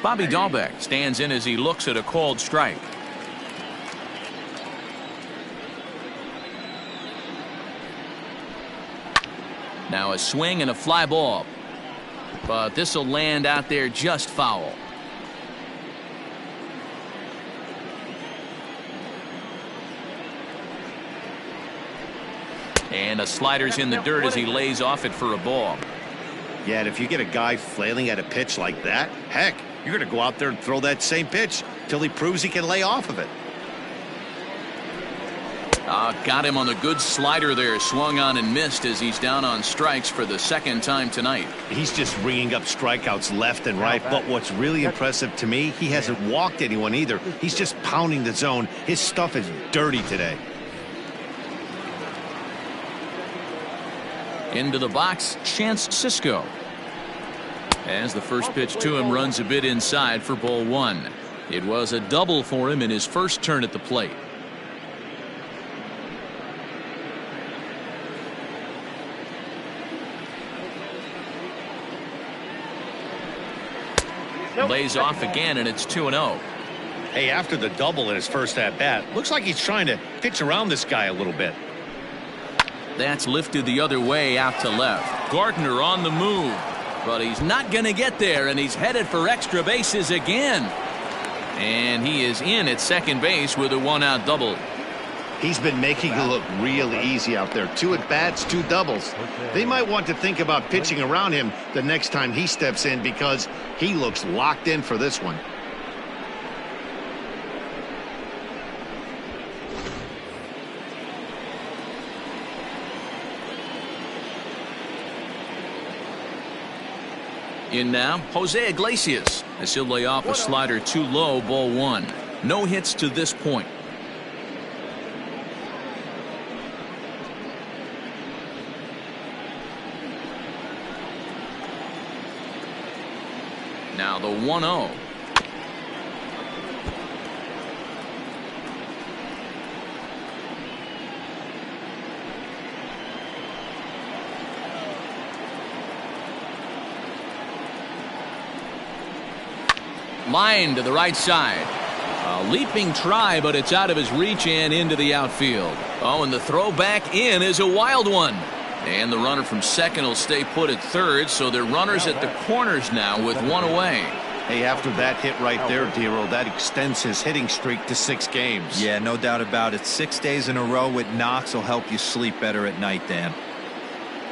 Bobby Dalbec stands in as he looks at a called strike. Now a swing and a fly ball. But this will land out there just foul. And a slider's in the dirt as he lays off it for a ball. Yeah, and if you get a guy flailing at a pitch like that, heck, you're going to go out there and throw that same pitch till he proves he can lay off of it. Got him on the good slider there. Swung on and missed as he's down on strikes for the 2nd time tonight. He's just ringing up strikeouts left and right. But what's really impressive to me, he hasn't walked anyone either. He's just pounding the zone. His stuff is dirty today. Into the box, Chance Sisco. As the first pitch to him runs a bit inside for ball 1. It was a double for him in his first turn at the plate. Lays off again, and it's 2-0. Hey, after the double in his first at-bat, looks like he's trying to pitch around this guy a little bit. That's lifted the other way out to left. Gardner on the move, but he's not going to get there, and he's headed for extra bases again. And he is in at second base with a one-out double. He's been making it look real easy out there. 2 at-bats, 2 doubles. They might want to think about pitching around him the next time he steps in because he looks locked in for this one. In now, Jose Iglesias, as he'll lay off a slider too low, ball 1. No hits to this point. Now the 1-0. Line to the right side. A leaping try, but it's out of his reach and into the outfield. Oh, and the throw back in is a wild one. And the runner from second will stay put at third, so they're runners at the corners now with 1 away. Hey, after that hit right there, Dero, that extends his hitting streak to 6 games. Yeah, no doubt about it. 6 days in a row with knocks will help you sleep better at night, Dan.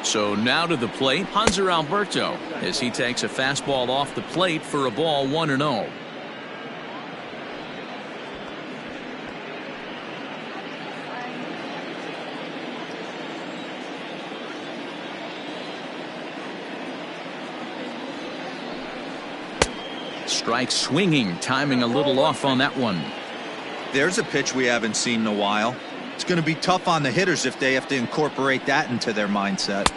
So now to the plate, Hanser Alberto, as he takes a fastball off the plate for a ball 1-0. Strike swinging, timing a little off on that one. There's a pitch we haven't seen in a while. It's going to be tough on the hitters if they have to incorporate that into their mindset.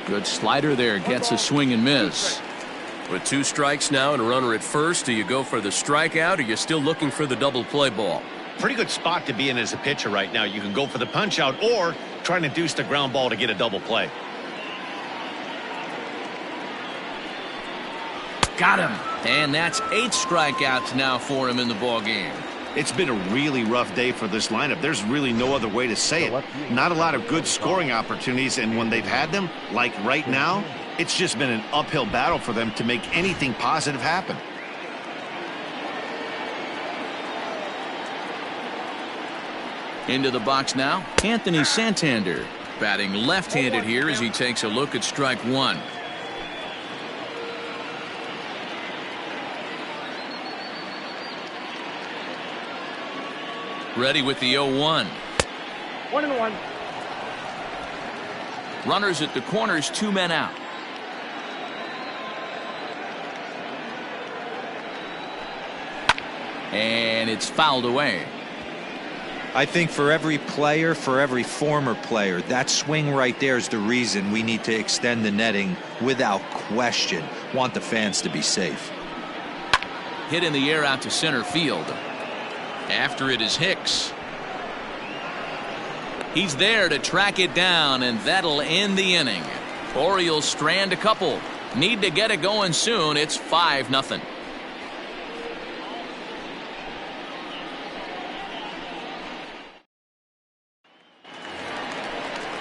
Good slider there, gets a swing and miss. With 2 strikes now and a runner at first, do you go for the strikeout or are you still looking for the double play ball? Pretty good spot to be in as a pitcher right now. You can go for the punch out or try to induce the ground ball to get a double play. Got him. And that's 8 strikeouts now for him in the ball game. It's been a really rough day for this lineup. There's really no other way to say it. Not a lot of good scoring opportunities, and when they've had them, like right now, it's just been an uphill battle for them to make anything positive happen. Into the box now, Anthony Santander, batting left-handed here as he takes a look at strike 1. Ready with the 0-1. 1-1. Runners at the corners, 2 men out. And it's fouled away. I think for every player, for every former player, that swing right there is the reason we need to extend the netting without question. Want the fans to be safe. Hit in the air out to center field. After it is Hicks. He's there to track it down, and that'll end the inning. Orioles strand a couple. Need to get it going soon. It's 5-0.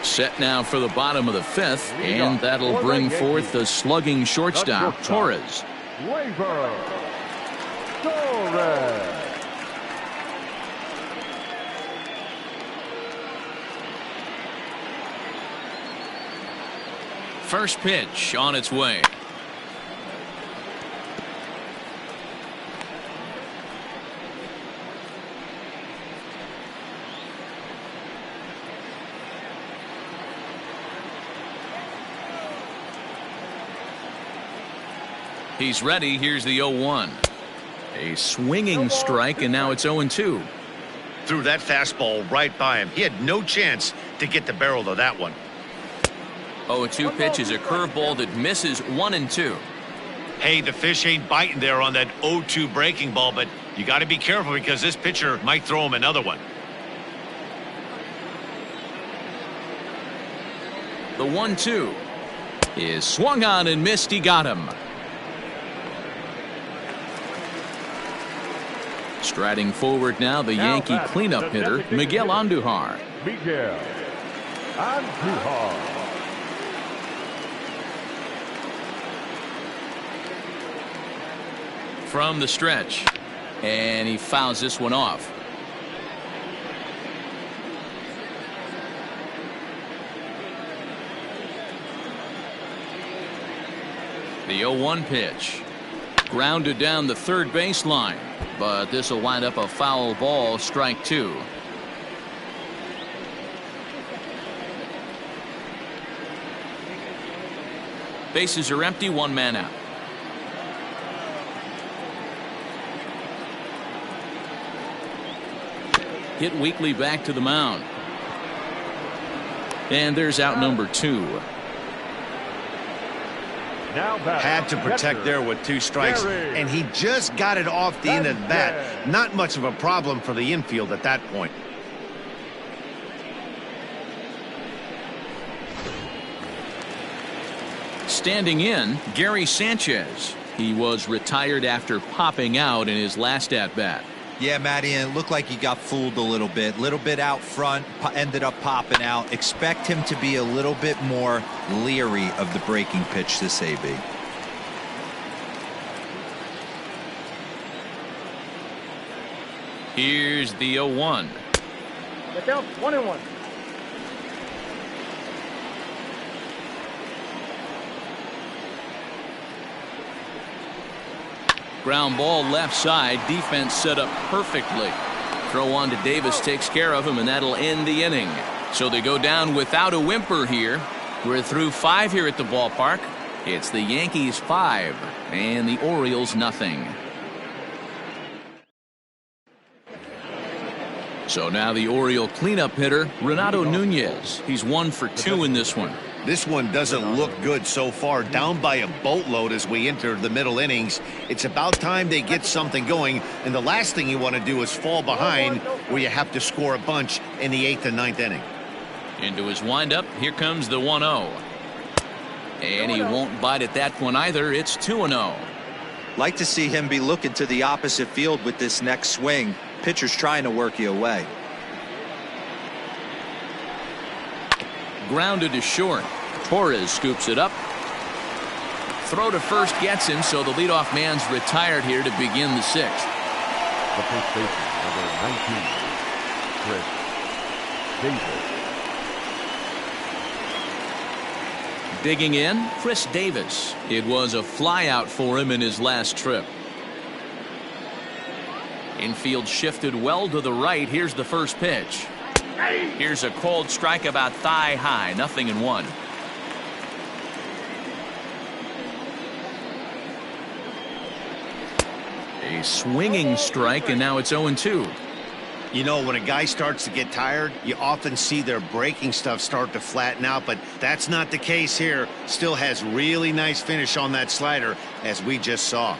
Set now for the bottom of the 5th, and that'll bring forth the slugging shortstop, Torres. First pitch on its way. He's ready. Here's the 0-1. A swinging strike, and now it's 0-2. Threw that fastball right by him. He had no chance to get the barrel to that one. 0-2 pitch is a curveball that misses 1-2. Hey, the fish ain't biting there on that 0-2 breaking ball, but You got to be careful because this pitcher might throw him another one. The 1-2 is swung on and missed. He got him. Striding forward now, the Yankee cleanup hitter, Miguel Andujar. Miguel Andujar. From the stretch, and he fouls this one off. The 0-1 pitch. Grounded down the third baseline, but this will wind up a foul ball, strike 2. Bases are empty, 1 man out. Hit weakly back to the mound. And there's out number 2. Had to protect there with 2 strikes, and he just got it off the end of the bat. Not much of a problem for the infield at that point. Standing in, Gary Sanchez. He was retired after popping out in his last at-bat. Yeah, Matty, and it looked like he got fooled a little bit out front, ended up popping out. Expect him to be a little bit more leery of the breaking pitch this AB. Here's the 0-1. Get down, 1-1. Ground ball left side. Defense set up perfectly. Throw on to Davis takes care of him, and that'll end the inning. So they go down without a whimper here. We're through 5 here at the ballpark. It's the Yankees 5 and the Orioles nothing. So now the Oriole cleanup hitter, Renato Nunez. He's 1 for 2 in this one. This one doesn't look good so far. Down by a boatload as we enter the middle innings. It's about time they get something going, and the last thing you want to do is fall behind where you have to score a bunch in the 8th and 9th inning. Into his windup, here comes the 1-0. And he won't bite at that one either. It's 2-0. Like to see him be looking to the opposite field with this next swing. Pitcher's trying to work you away. Grounded to short. Torres scoops it up. Throw to first gets him, so the leadoff man's retired here to begin the 6th. The first baseman, number 19, Chris Davis. Digging in, Chris Davis. It was a flyout for him in his last trip. Infield shifted well to the right. Here's the first pitch. Here's a cold strike about thigh high. 0-1. A swinging strike, and now it's 0-2. You know, when a guy starts to get tired, you often see their breaking stuff start to flatten out, but that's not the case here. Still has really nice finish on that slider, as we just saw.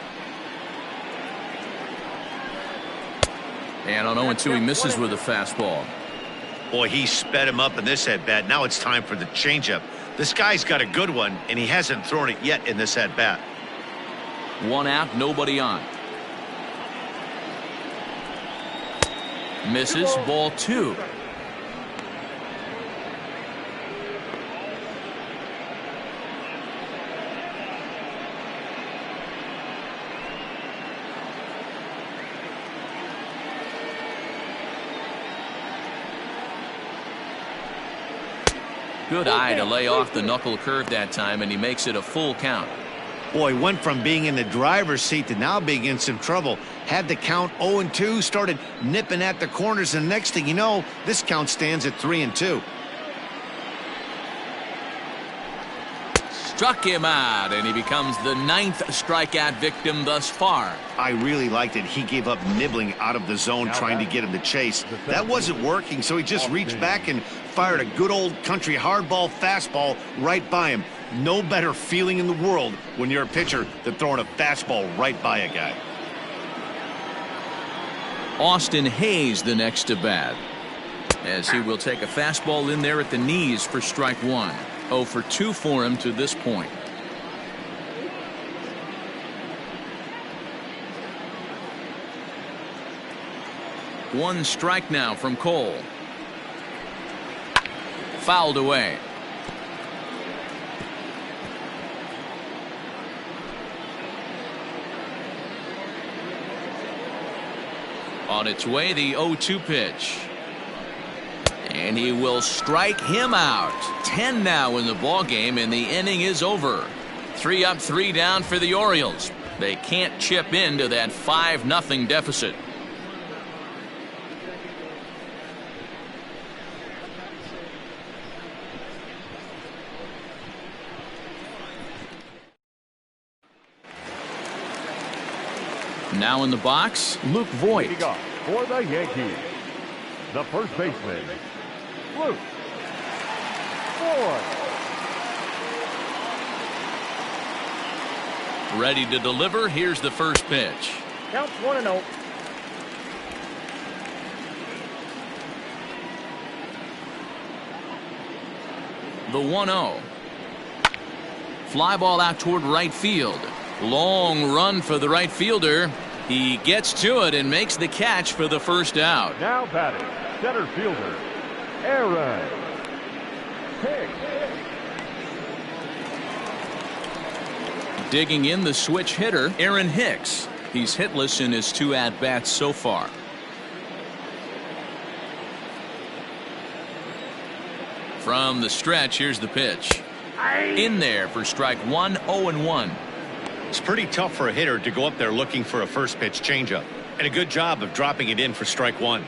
And on 0-2, he misses with a fastball. Boy, he sped him up in this at-bat. Now it's time for the changeup. This guy's got a good one, and he hasn't thrown it yet in this at-bat. 1 out, nobody on. Misses, ball 2. Good eye to lay off the knuckle curve that time, and he makes it a full count. Boy, went from being in the driver's seat to now being in some trouble. Had the count 0-2, started nipping at the corners, and the next thing you know, this count stands at 3-2. Struck him out, and he becomes the 9th strikeout victim thus far. I really liked it. He gave up nibbling out of the zone trying to get him to chase. That wasn't working, so he just reached back and fired a good old country hardball fastball right by him. No better feeling in the world when you're a pitcher than throwing a fastball right by a guy. Austin Haynes the next to bat, as he will take a fastball in there at the knees for strike one. 0 for 2 for him to this point. One strike now from Cole. Fouled away. On its way, the 0-2 pitch. And he will strike him out. 10 now in the ball game, and the inning is over. 3 up, 3 down for the Orioles. They can't chip into that 5-0 deficit. Now in the box, Luke Vojta. For the Yankees, the first baseman, Luke Vojta. Ready to deliver. Here's the first pitch. Counts 1-0. The 1-0. Fly ball out toward right field. Long run for the right fielder. He gets to it and makes the catch for the first out. Now batting, center fielder, Aaron Hicks. Digging in the switch hitter, Aaron Hicks. He's hitless in his 2 at-bats so far. From the stretch, here's the pitch. In there for strike one, 0-1. It's pretty tough for a hitter to go up there looking for a first pitch changeup, and a good job of dropping it in for strike one.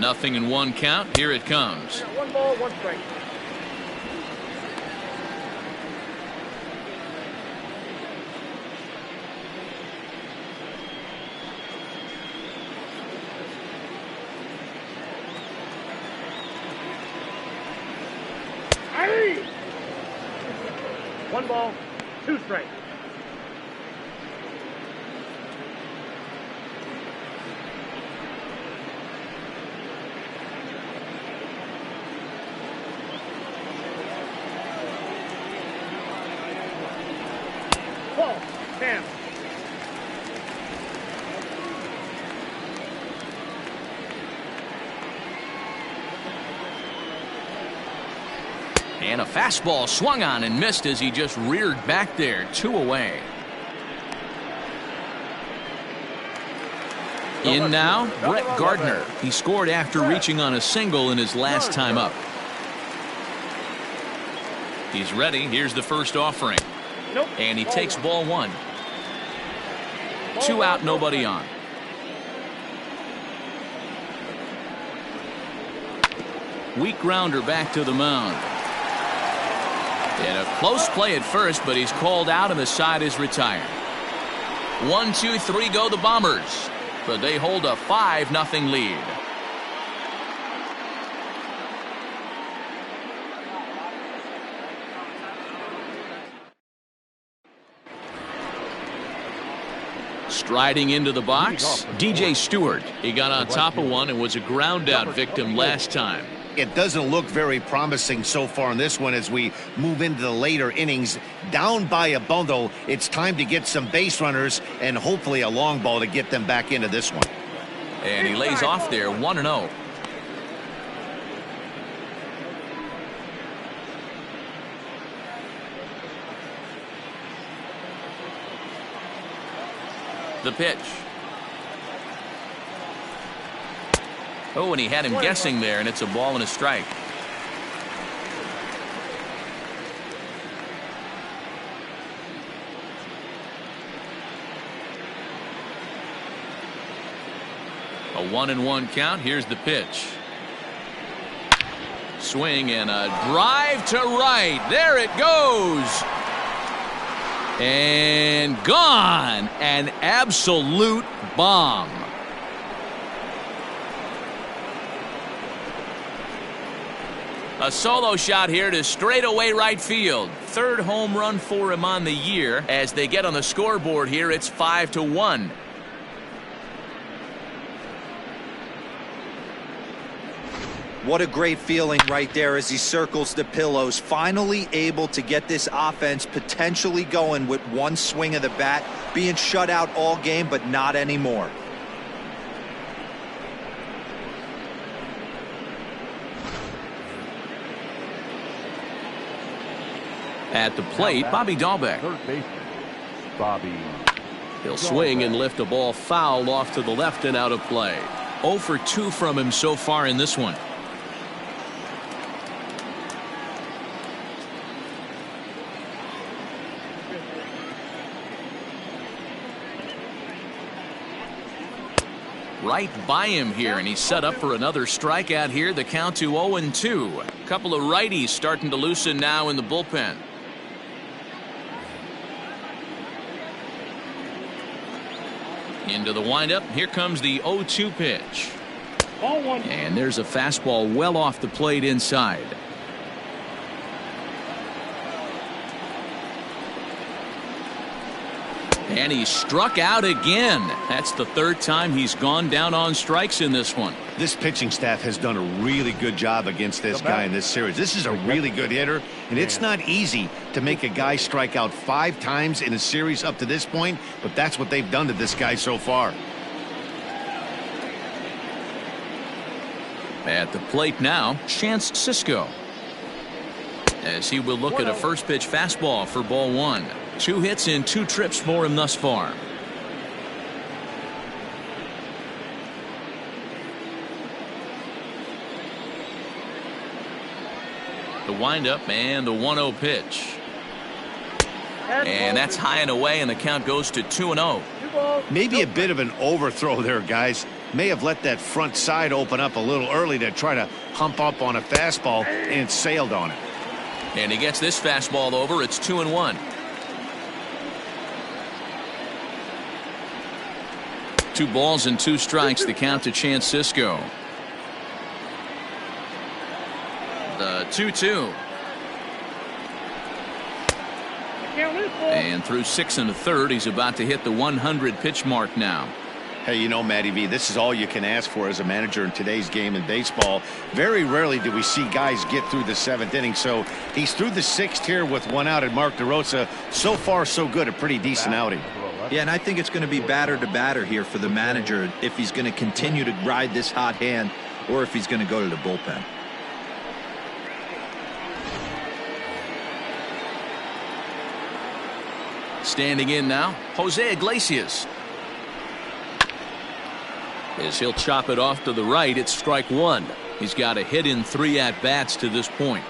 Nothing in 1 count. Here it comes. 1 ball, 1 strike. Hey! 1 ball, 2 strikes. Ball, 10. And a fastball swung on and missed as he just reared back there. 2 away. In now, Brett Gardner. He scored after reaching on a single in his last time up. He's ready. Here's the first offering. And he takes ball 1. 2 out, nobody on. Weak grounder back to the mound. And a close play at first, but he's called out and the side is retired. 1, 2, 3 go the Bombers, but they hold a 5-0 lead. Striding into the box, DJ Stewart. He got on top of one and was a ground out victim last time. It doesn't look very promising so far in this one as we move into the later innings. Down by a bundle, it's time to get some base runners and hopefully a long ball to get them back into this one. And he lays off there, 1-0. The pitch. Oh, and he had him guessing there, and it's a ball and a strike. A 1-1 count. Here's the pitch. Swing and a drive to right. There it goes. And gone. An absolute bomb. A solo shot here to straightaway right field. Third home run for him on the year. As they get on the scoreboard here, it's 5-1. What a great feeling right there as he circles the pillows. Finally able to get this offense potentially going with one swing of the bat. Being shut out all game, but not anymore. At the plate, Bobby Dahlbeck. Third baseman, Bobby. He'll swing and lift a ball foul off to the left and out of play. 0 for 2 from him so far in this one. Right by him here, and he's set up for another strikeout here. The count to 0-2. A couple of righties starting to loosen now in the bullpen. Into the windup. Here comes the 0-2 pitch. And there's a fastball well off the plate inside. And he struck out again. That's the third time he's gone down on strikes in this one. This pitching staff has done a really good job against this guy in this series. This is a really good hitter, and it's not easy to make a guy strike out 5 times in a series up to this point, but that's what they've done to this guy so far. At the plate now, Chance Sisco. As he will look at a first pitch fastball for ball 1. 2 hits in 2 trips for him thus far. The windup and the 1-0 pitch. And that's high and away, and the count goes to 2-0. Maybe a bit of an overthrow there, guys. May have let that front side open up a little early to try to hump up on a fastball and sailed on it. And he gets this fastball over. It's 2-1. 2 balls and 2 strikes. The count to Chance Sisco. The 2-2. And through 6 1/3, he's about to hit the 100 pitch mark now. Hey, you know, Matty V, this is all you can ask for as a manager in today's game in baseball. Very rarely do we see guys get through the 7th inning. So he's through the 6th here with 1 out, and Mark DeRosa, so far so good, a pretty decent outing. Yeah, and I think it's going to be batter to batter here for the manager if he's going to continue to ride this hot hand or if he's going to go to the bullpen. Standing in now, Jose Iglesias. As he'll chop it off to the right, it's strike 1. He's got a hit in 3 at-bats to this point.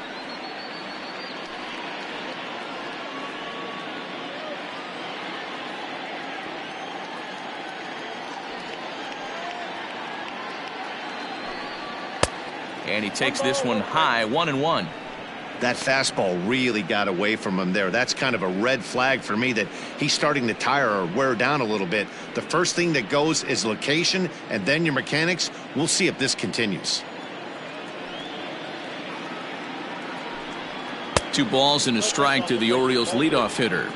And he takes this one high, 1-1. That fastball really got away from him there. That's kind of a red flag for me that he's starting to tire or wear down a little bit. The first thing that goes is location and then your mechanics. We'll see if this continues. 2 balls and a strike to the Orioles leadoff hitter.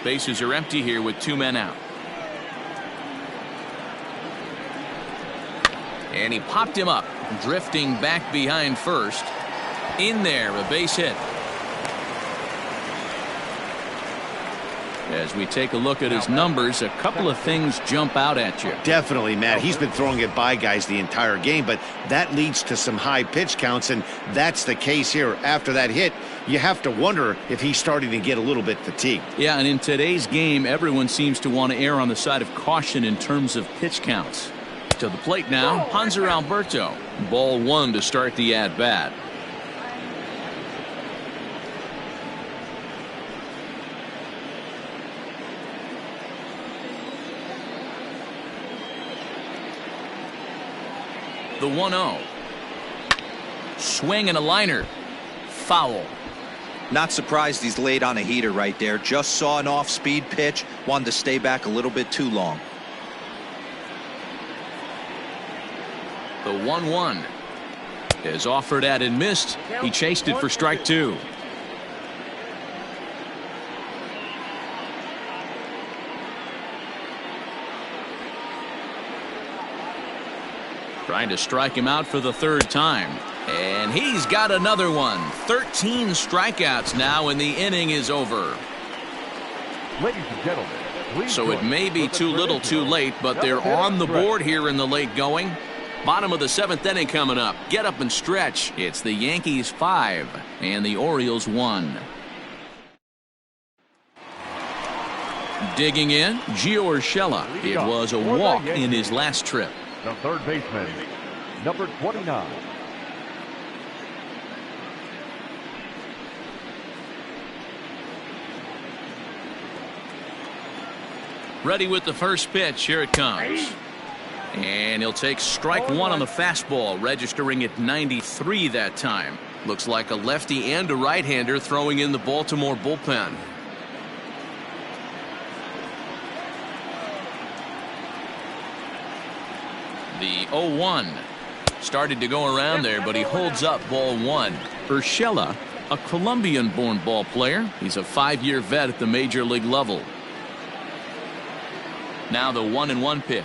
Bases are empty here with 2 men out. And he popped him up, drifting back behind first. In there, a base hit. As we take a look at his numbers, a couple of things jump out at you. Definitely, Matt. He's been throwing it by guys the entire game, but that leads to some high pitch counts, and that's the case here. After that hit, you have to wonder if he's starting to get a little bit fatigued. Yeah, and in today's game, everyone seems to want to err on the side of caution in terms of pitch counts. To the plate now, Hanser Alberto. Ball 1 to start the at-bat. The 1-0. Swing and a liner. Foul. Not surprised he's laid on a heater right there. Just saw an off-speed pitch. Wanted to stay back a little bit too long. The 1-1. is offered at and missed. He chased it for strike 2. Trying to strike him out for the 3rd time. And he's got another one. 13 strikeouts now, and the inning is over. Ladies and gentlemen, please so it may be too little too late, but they're on the board here in the late going. Bottom of the 7th inning coming up. Get up and stretch. It's the Yankees 5 and the Orioles 1. Digging in, Gio Urshela. It was a walk in his last trip. The third baseman, number 29. Ready with the first pitch. Here it comes. And he'll take strike 1 on the fastball, registering at 93 that time. Looks like a lefty and a right-hander throwing in the Baltimore bullpen. The 0-1 started to go around there, but he holds up ball 1. Urshela, a Colombian-born ball player. He's a 5-year vet at the major league level. Now the 1-1 pitch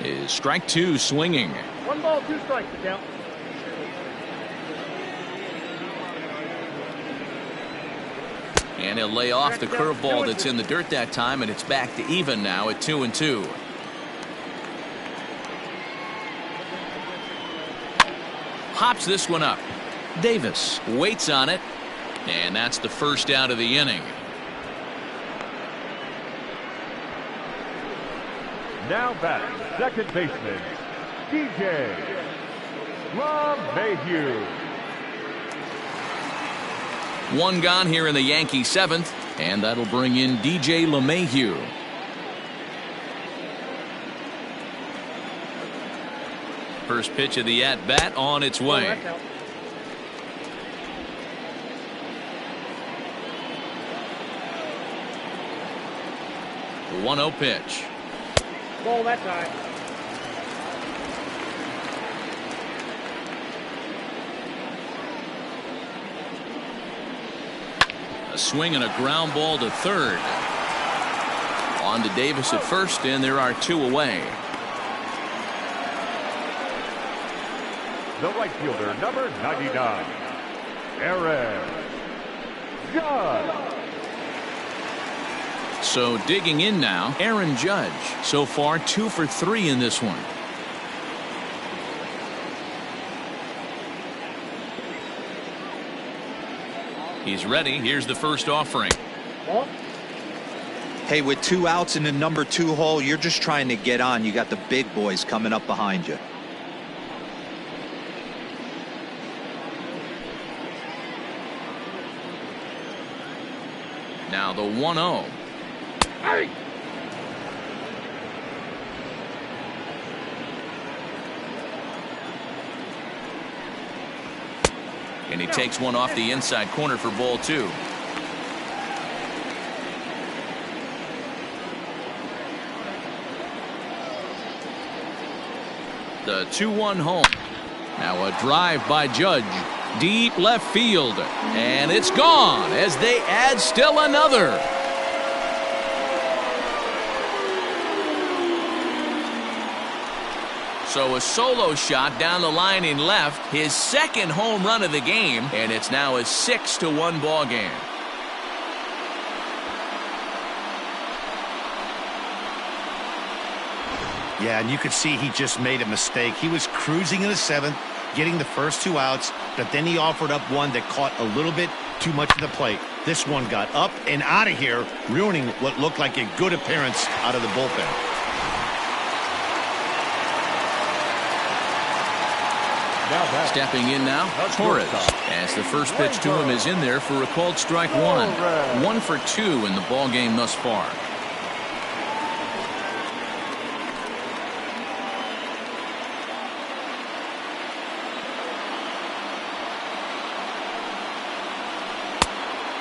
is strike 2 swinging. 1 ball, 2 strikes to count. And he'll lay off the curveball that's in the dirt that time, and it's back to even now at 2-2. Pops this one up. Davis waits on it, and that's the first out of the inning. Now batting, second baseman, DJ LeMahieu. 1 gone here in the Yankee 7th, and that'll bring in DJ LeMahieu. First pitch of the at-bat on its way. 1-0 pitch. Ball that time. A swing and a ground ball to third. On to Davis at first, and there are 2 away. The right fielder, number 99, Aaron Judge. So digging in now, Aaron Judge. So far 2 for 3 in this one. He's ready. Here's the first offering. Ball. Hey, with 2 outs in the number 2 hole, you're just trying to get on. You got the big boys coming up behind you. Now the 1-0. Hey! And he takes one off the inside corner for ball 2. The 2-1 home. Now a drive by Judge. Deep left field. And it's gone as they add still another. So a solo shot down the line in left, his second home run of the game, and it's now a 6-1 ball game. Yeah, and you could see he just made a mistake. He was cruising in the 7th, getting the first 2 outs, but then he offered up one that caught a little bit too much of the plate. This one got up and out of here, ruining what looked like a good appearance out of the bullpen. Stepping in now, Torres, as the first pitch to him is in there for a called strike 1. 1 for 2 in the ball game thus far.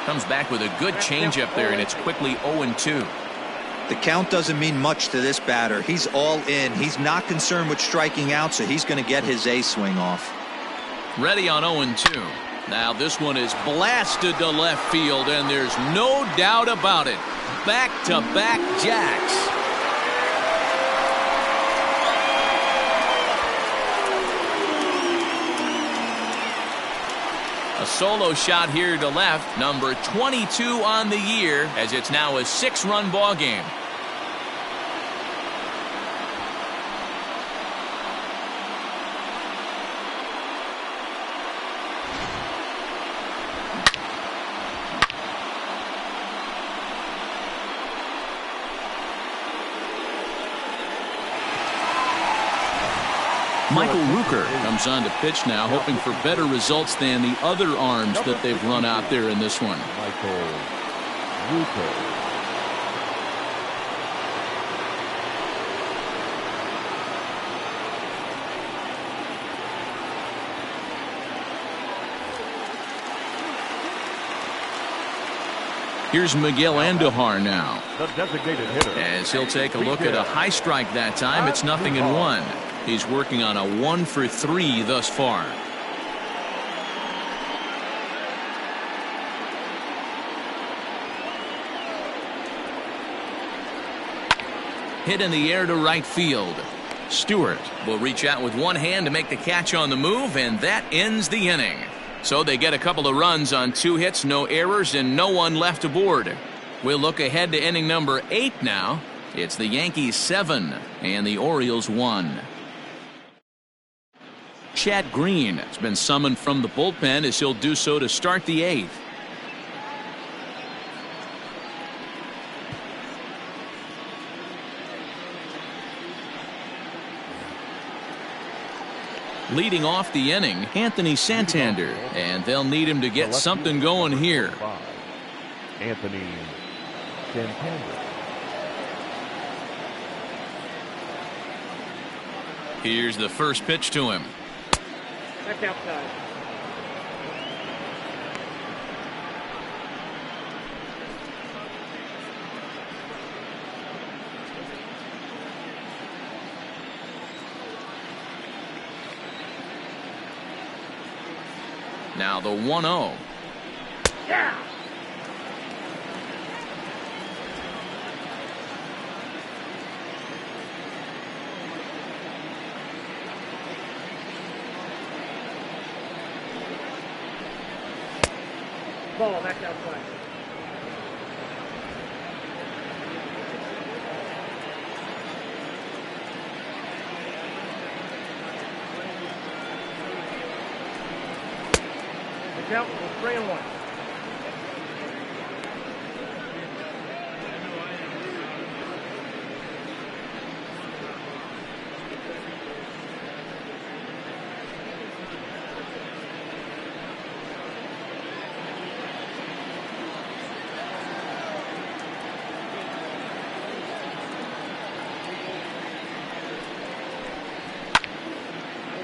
Comes back with a good changeup there, and it's quickly 0-2. The count doesn't mean much to this batter. He's all in. He's not concerned with striking out, so he's going to get his A swing off. Ready on 0-2. Now this one is blasted to left field, and there's no doubt about it. Back-to-back jacks. A solo shot here to left, number 22 on the year, as it's now a 6-run ball game. Michael Rooker comes on to pitch now, hoping for better results than the other arms that they've run out there in this one. Michael Rooker. Here's Miguel Andujar now, The designated hitter. as he'll take a look at a high strike that time. It's 0-1. He's working on a 1-for-3 thus far. Hit in the air to right field. Stewart will reach out with one hand to make the catch on the move, and that ends the inning. So they get a couple of runs on 2 hits, no errors, and no one left aboard. We'll look ahead to inning number 8 now. It's the Yankees 7 and the Orioles 1. Chad Green has been summoned from the bullpen, as he'll do so to start the 8th. Leading off the inning, Anthony Santander, and they'll need him to get something going here. Anthony Santander. Here's the first pitch to him. That's outside. Now the 1-0. Yeah. Ball, that's outside. Look out, we're 3-1.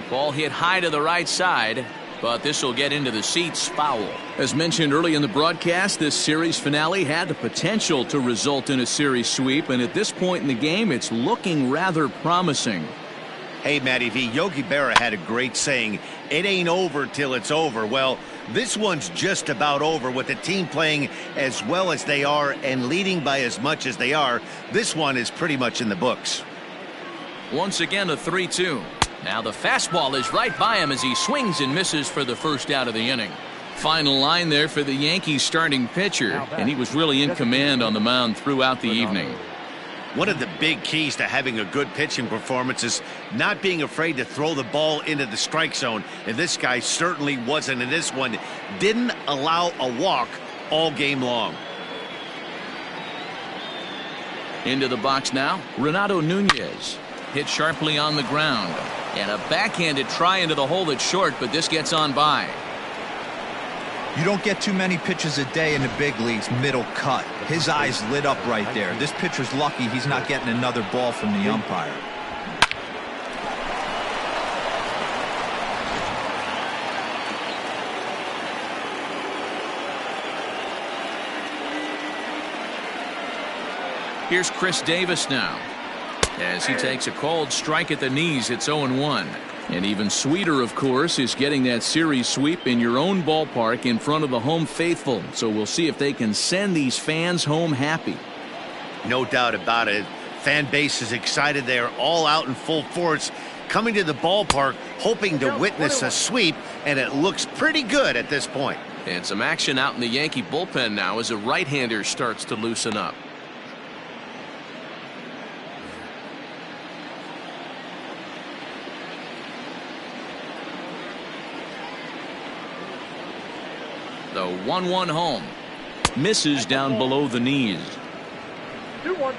Ball hit high to the right side, but this will get into the seats, foul. As mentioned early in the broadcast, this series finale had the potential to result in a series sweep, and at this point in the game, it's looking rather promising. Hey, Matty V, Yogi Berra had a great saying, it ain't over till it's over. Well, this one's just about over with the team playing as well as they are and leading by as much as they are. This one is pretty much in the books. Once again, a 3-2. Now the fastball is right by him as he swings and misses for the first out of the inning. Final line there for the Yankees starting pitcher, and he was really in command on the mound throughout the evening. One of the big keys to having a good pitching performance is not being afraid to throw the ball into the strike zone, and this guy certainly wasn't in this one. Didn't allow a walk all game long. Into the box now, Renato Nunez. Hit sharply on the ground. And a backhanded try into the hole that's short, but this gets on by. You don't get too many pitches a day in the big leagues middle cut. His eyes lit up right there. This pitcher's lucky he's not getting another ball from the umpire. Here's Chris Davis now, as he takes a cold strike at the knees. It's 0-1. And even sweeter, of course, is getting that series sweep in your own ballpark in front of the home faithful. So we'll see if they can send these fans home happy. No doubt about it. Fan base is excited. They are all out in full force, coming to the ballpark, hoping to witness a sweep, and it looks pretty good at this point. And some action out in the Yankee bullpen now as a right-hander starts to loosen up. The 1-1 home. Misses down below the knees. 2-1.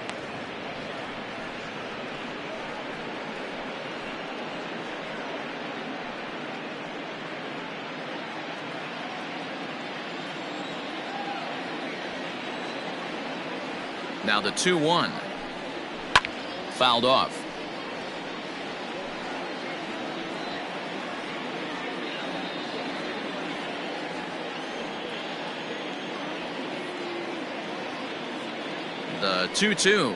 Now the 2-1. Fouled off. The 2-2.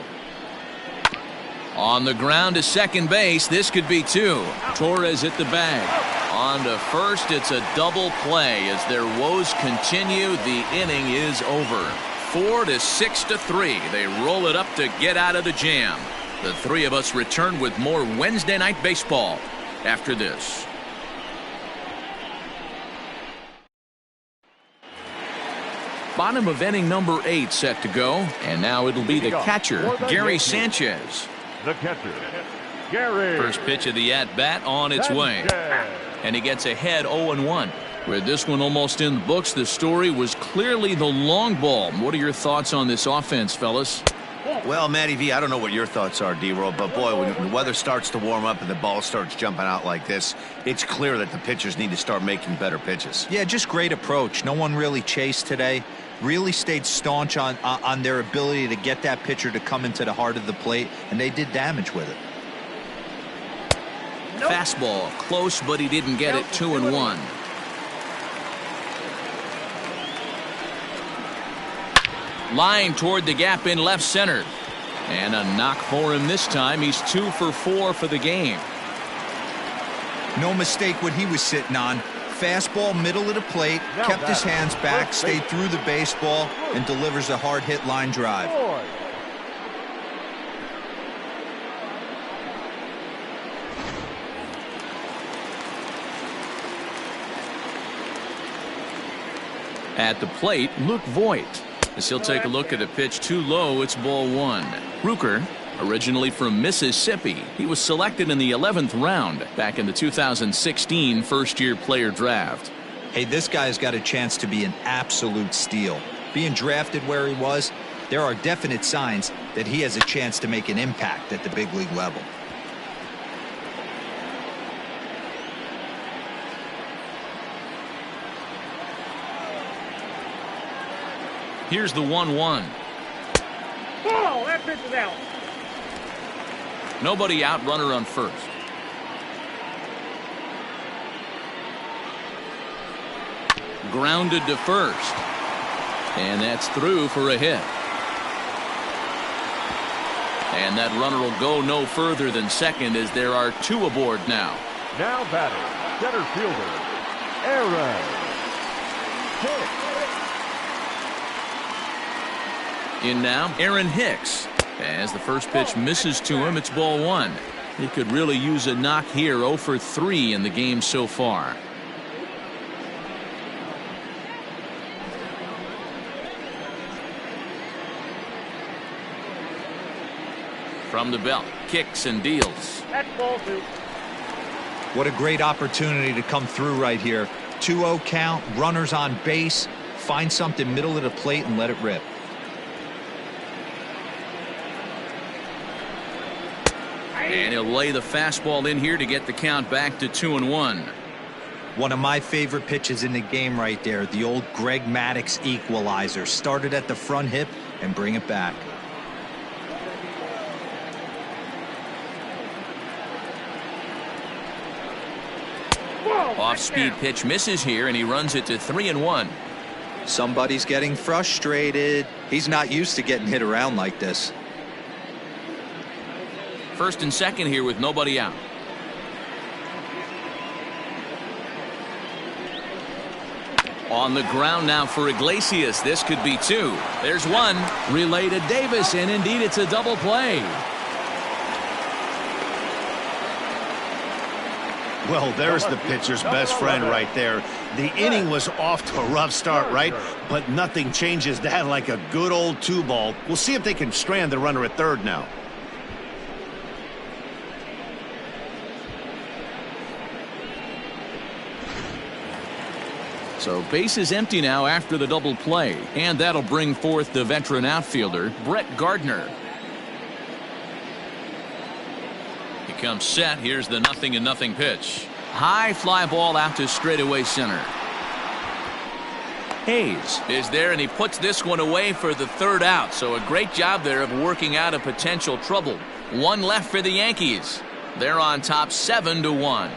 On the ground to second base. This could be two. Torres at the bag. On to first. It's a double play as their woes continue. The inning is over. 4-6-3. They roll it up to get out of the jam. The three of us return with more Wednesday night baseball after this. Bottom of inning number 8 set to go, and now it'll be the catcher, Gary Sanchez. The catcher, Gary. First pitch of the at-bat on its way, and he gets ahead 0-1. With this one almost in the books, the story was clearly the long ball. What are your thoughts on this offense, fellas? Well, Matty V, I don't know what your thoughts are, D-Roll, but boy, when the weather starts to warm up and the ball starts jumping out like this, it's clear that the pitchers need to start making better pitches. Yeah, just great approach. No one really chased today. Really stayed staunch on their ability to get that pitcher to come into the heart of the plate, and they did damage with it. Fastball close, but he didn't get it. 2-1. Line toward the gap in left center, and a knock for him this time. He's 2 for 4 for the game. No mistake what he was sitting on. Fastball middle of the plate, kept his hands back, stayed through the baseball, and delivers a hard hit line drive. At the plate, Luke Vojta. As he'll take a look at a pitch too low, it's ball 1. Rucker, originally from Mississippi, he was selected in the 11th round back in the 2016 first-year player draft. Hey, this guy's got a chance to be an absolute steal. Being drafted where he was, there are definite signs that he has a chance to make an impact at the big league level. Here's the 1-1. Oh, that pitch is out. Nobody out, runner on first. Grounded to first. And that's through for a hit. And that runner will go no further than second as there are 2 aboard now. Now batting, center fielder, Aaron Hicks. In now, Aaron Hicks. As the first pitch misses to him, it's ball 1. He could really use a knock here. 0 for 3 in the game so far. From the belt, kicks and deals. That's ball 2. What a great opportunity to come through right here. 2-0 count, runners on base. Find something middle of the plate and let it rip. And he'll lay the fastball in here to get the count back to 2-1. One of my favorite pitches in the game right there. The old Greg Maddux equalizer. Started at the front hip and bring it back. Off-speed pitch misses here, and he runs it to 3-1. Somebody's getting frustrated. He's not used to getting hit around like this. First and second here with nobody out. On the ground now for Iglesias. This could be two. There's one. Relay to Davis, and indeed it's a double play. Well, there's the pitcher's best friend right there. The inning was off to a rough start, right? But nothing changes that like a good old 2-ball. We'll see if they can strand the runner at third now. So base is empty now after the double play, and that'll bring forth the veteran outfielder, Brett Gardner. He comes set. Here's the 0-0 pitch. High fly ball out to straightaway center. Haynes is there, and he puts this one away for the third out. So a great job there of working out a potential trouble. One left for the Yankees. They're on top 7-1.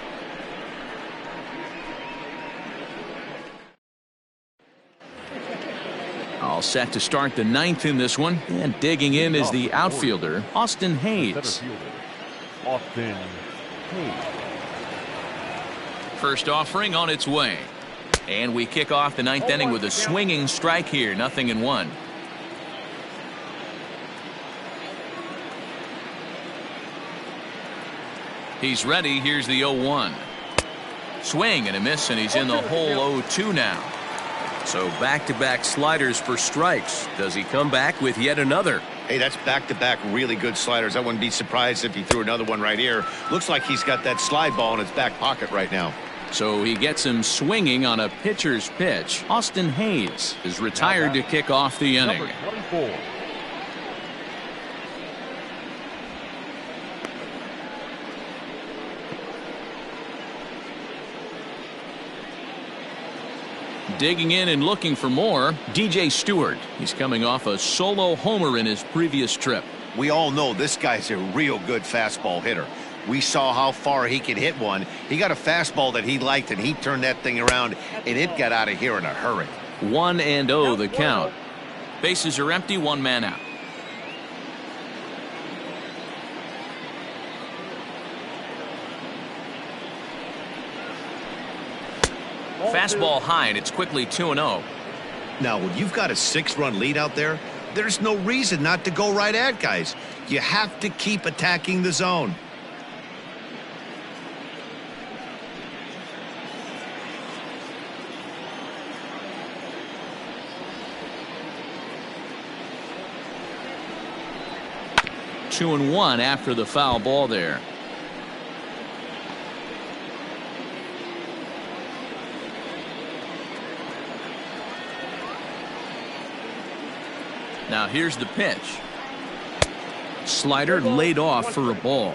All set to start the 9th in this one, and digging in is the outfielder, Austin Haynes. Austin Haynes. First offering on its way. And we kick off the 9th inning with a swinging strike here, 0-1. He's ready. Here's the 0-1. Swing and a miss, and he's in the hole 0-2 now. So back-to-back sliders for strikes. Does he come back with yet another? Hey, that's back-to-back really good sliders. I wouldn't be surprised if he threw another one right here. Looks like he's got that slide ball in his back pocket right now. So he gets him swinging on a pitcher's pitch. Austin Haynes is retired to kick off the inning. Number 24. Digging in and looking for more, DJ Stewart. He's coming off a solo homer in his previous trip. We all know this guy's a real good fastball hitter. We saw how far he could hit one. He got a fastball that he liked, and he turned that thing around, and it got out of here in a hurry. 1-0 the count. Bases are empty, one man out. Fastball high, and it's quickly 2-0. Now, when you've got a 6-run lead out there, there's no reason not to go right at guys. You have to keep attacking the zone. Two and one after the foul ball there. Now here's the pitch. Slider laid off for a ball.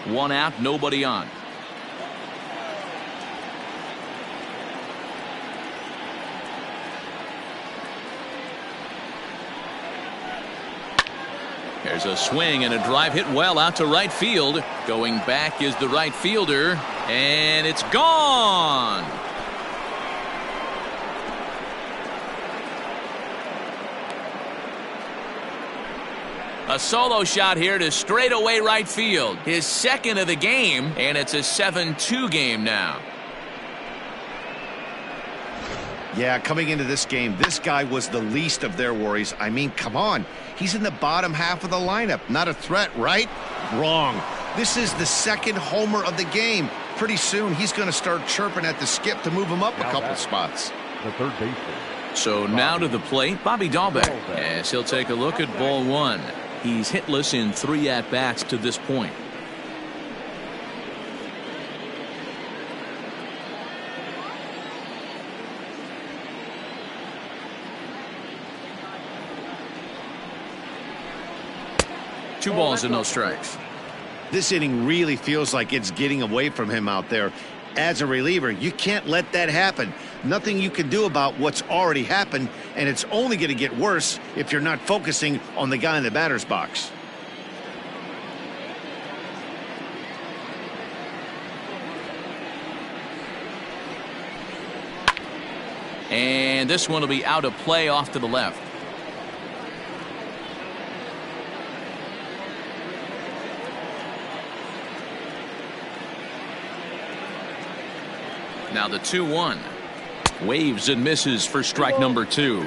One out, nobody on. There's a swing and a drive hit well out to right field. Going back is the right fielder, and it's gone. A solo shot here to straightaway right field. His second of the game, and it's a 7-2 game now. Yeah, coming into this game, this guy was the least of their worries. I mean, come on. He's in the bottom half of the lineup. Not a threat, right? Wrong. This is the second homer of the game. Pretty soon, he's going to start chirping at the skip to move him up a couple spots. The third baseman. So now to the plate, Bobby Dahlbeck. Yes, he'll take a look at ball one. He's hitless in 3 at-bats to this point. Two balls and no strikes. This inning really feels like it's getting away from him out there. As a reliever, you can't let that happen. Nothing you can do about what's already happened, and it's only going to get worse if you're not focusing on the guy in the batter's box. And And this one will be out of play off to the left. Now the 2-1. Waves and misses for strike number 2.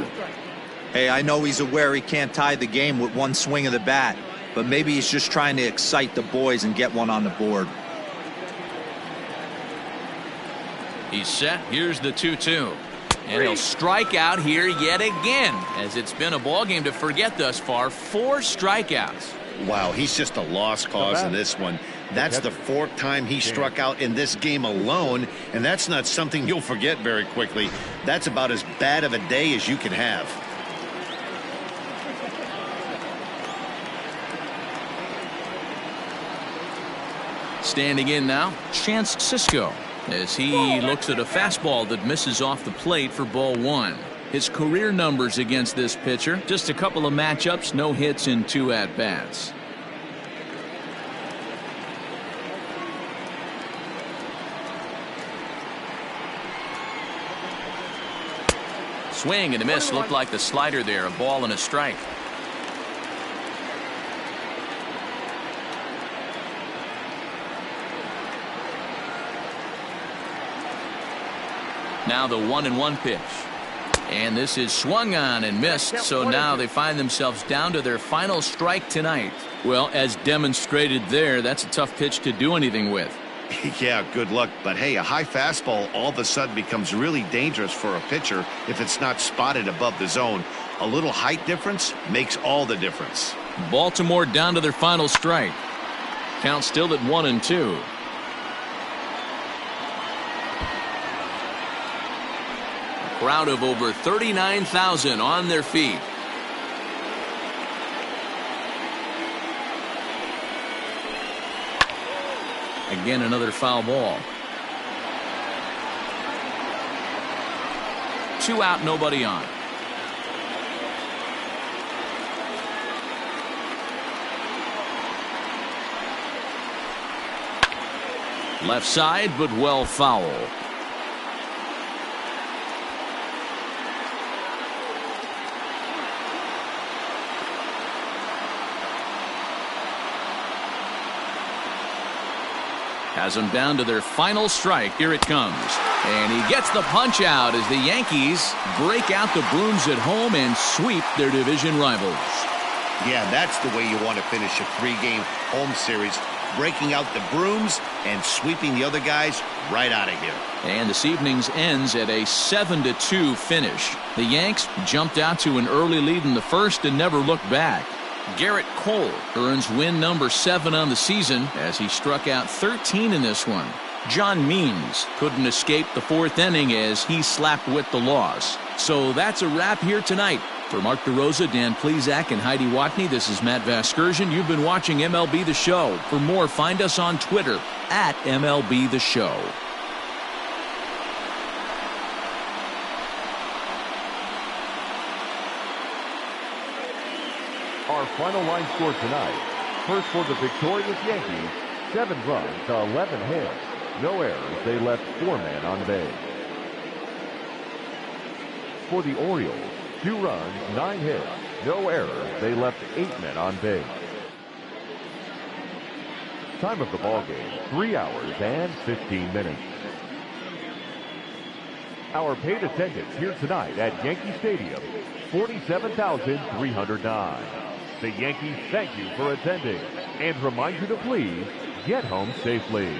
Hey, I know he's aware he can't tie the game with one swing of the bat, but maybe he's just trying to excite the boys and get one on the board. He's set. Here's the 2-2. And he'll strike out here yet again, as it's been a ball game to forget thus far. 4 strikeouts. Wow, he's just a lost cause in this one. That's the 4th time he struck out in this game alone, and that's not something you'll forget very quickly. That's about as bad of a day as you can have. Standing in now, Chance Sisco, as he looks at a fastball that misses off the plate for ball 1. His career numbers against this pitcher, just a couple of matchups, no hits in 2 at-bats. Swing and a miss. Looked like the slider there. A ball and a strike. Now the 1-1 pitch. And this is swung on and missed. So now they find themselves down to their final strike tonight. Well, as demonstrated there, that's a tough pitch to do anything with. Yeah, good luck. But hey, a high fastball all of a sudden becomes really dangerous for a pitcher if it's not spotted above the zone. A little height difference makes all the difference. Baltimore down to their final strike. Count still at 1-2. A crowd of over 39,000 on their feet. Again, another foul ball. 2 out, nobody on. Left side, but well foul. Has them down to their final strike. Here it comes. And he gets the punch out as the Yankees break out the brooms at home and sweep their division rivals. Yeah, that's the way you want to finish a 3-game home series. Breaking out the brooms and sweeping the other guys right out of here. And this evening's ends at a 7-2 finish. The Yanks jumped out to an early lead in the first and never looked back. Garrett Cole earns win number 7 on the season as he struck out 13 in this one. John Means couldn't escape the 4th inning as he slapped with the loss. So that's a wrap here tonight. For Mark DeRosa, Dan Plesac, and Heidi Watney, this is Matt Vasgersian. You've been watching MLB The Show. For more, find us on Twitter at MLB The Show. Our final line score tonight. First for the victorious Yankees, 7 runs to 11 hits. No errors. They left 4 men on base. For the Orioles, 2 runs, 9 hits. No errors. They left 8 men on base. Time of the ball game, 3 hours and 15 minutes. Our paid attendance here tonight at Yankee Stadium, 47,309. The Yankees thank you for attending and remind you to please get home safely.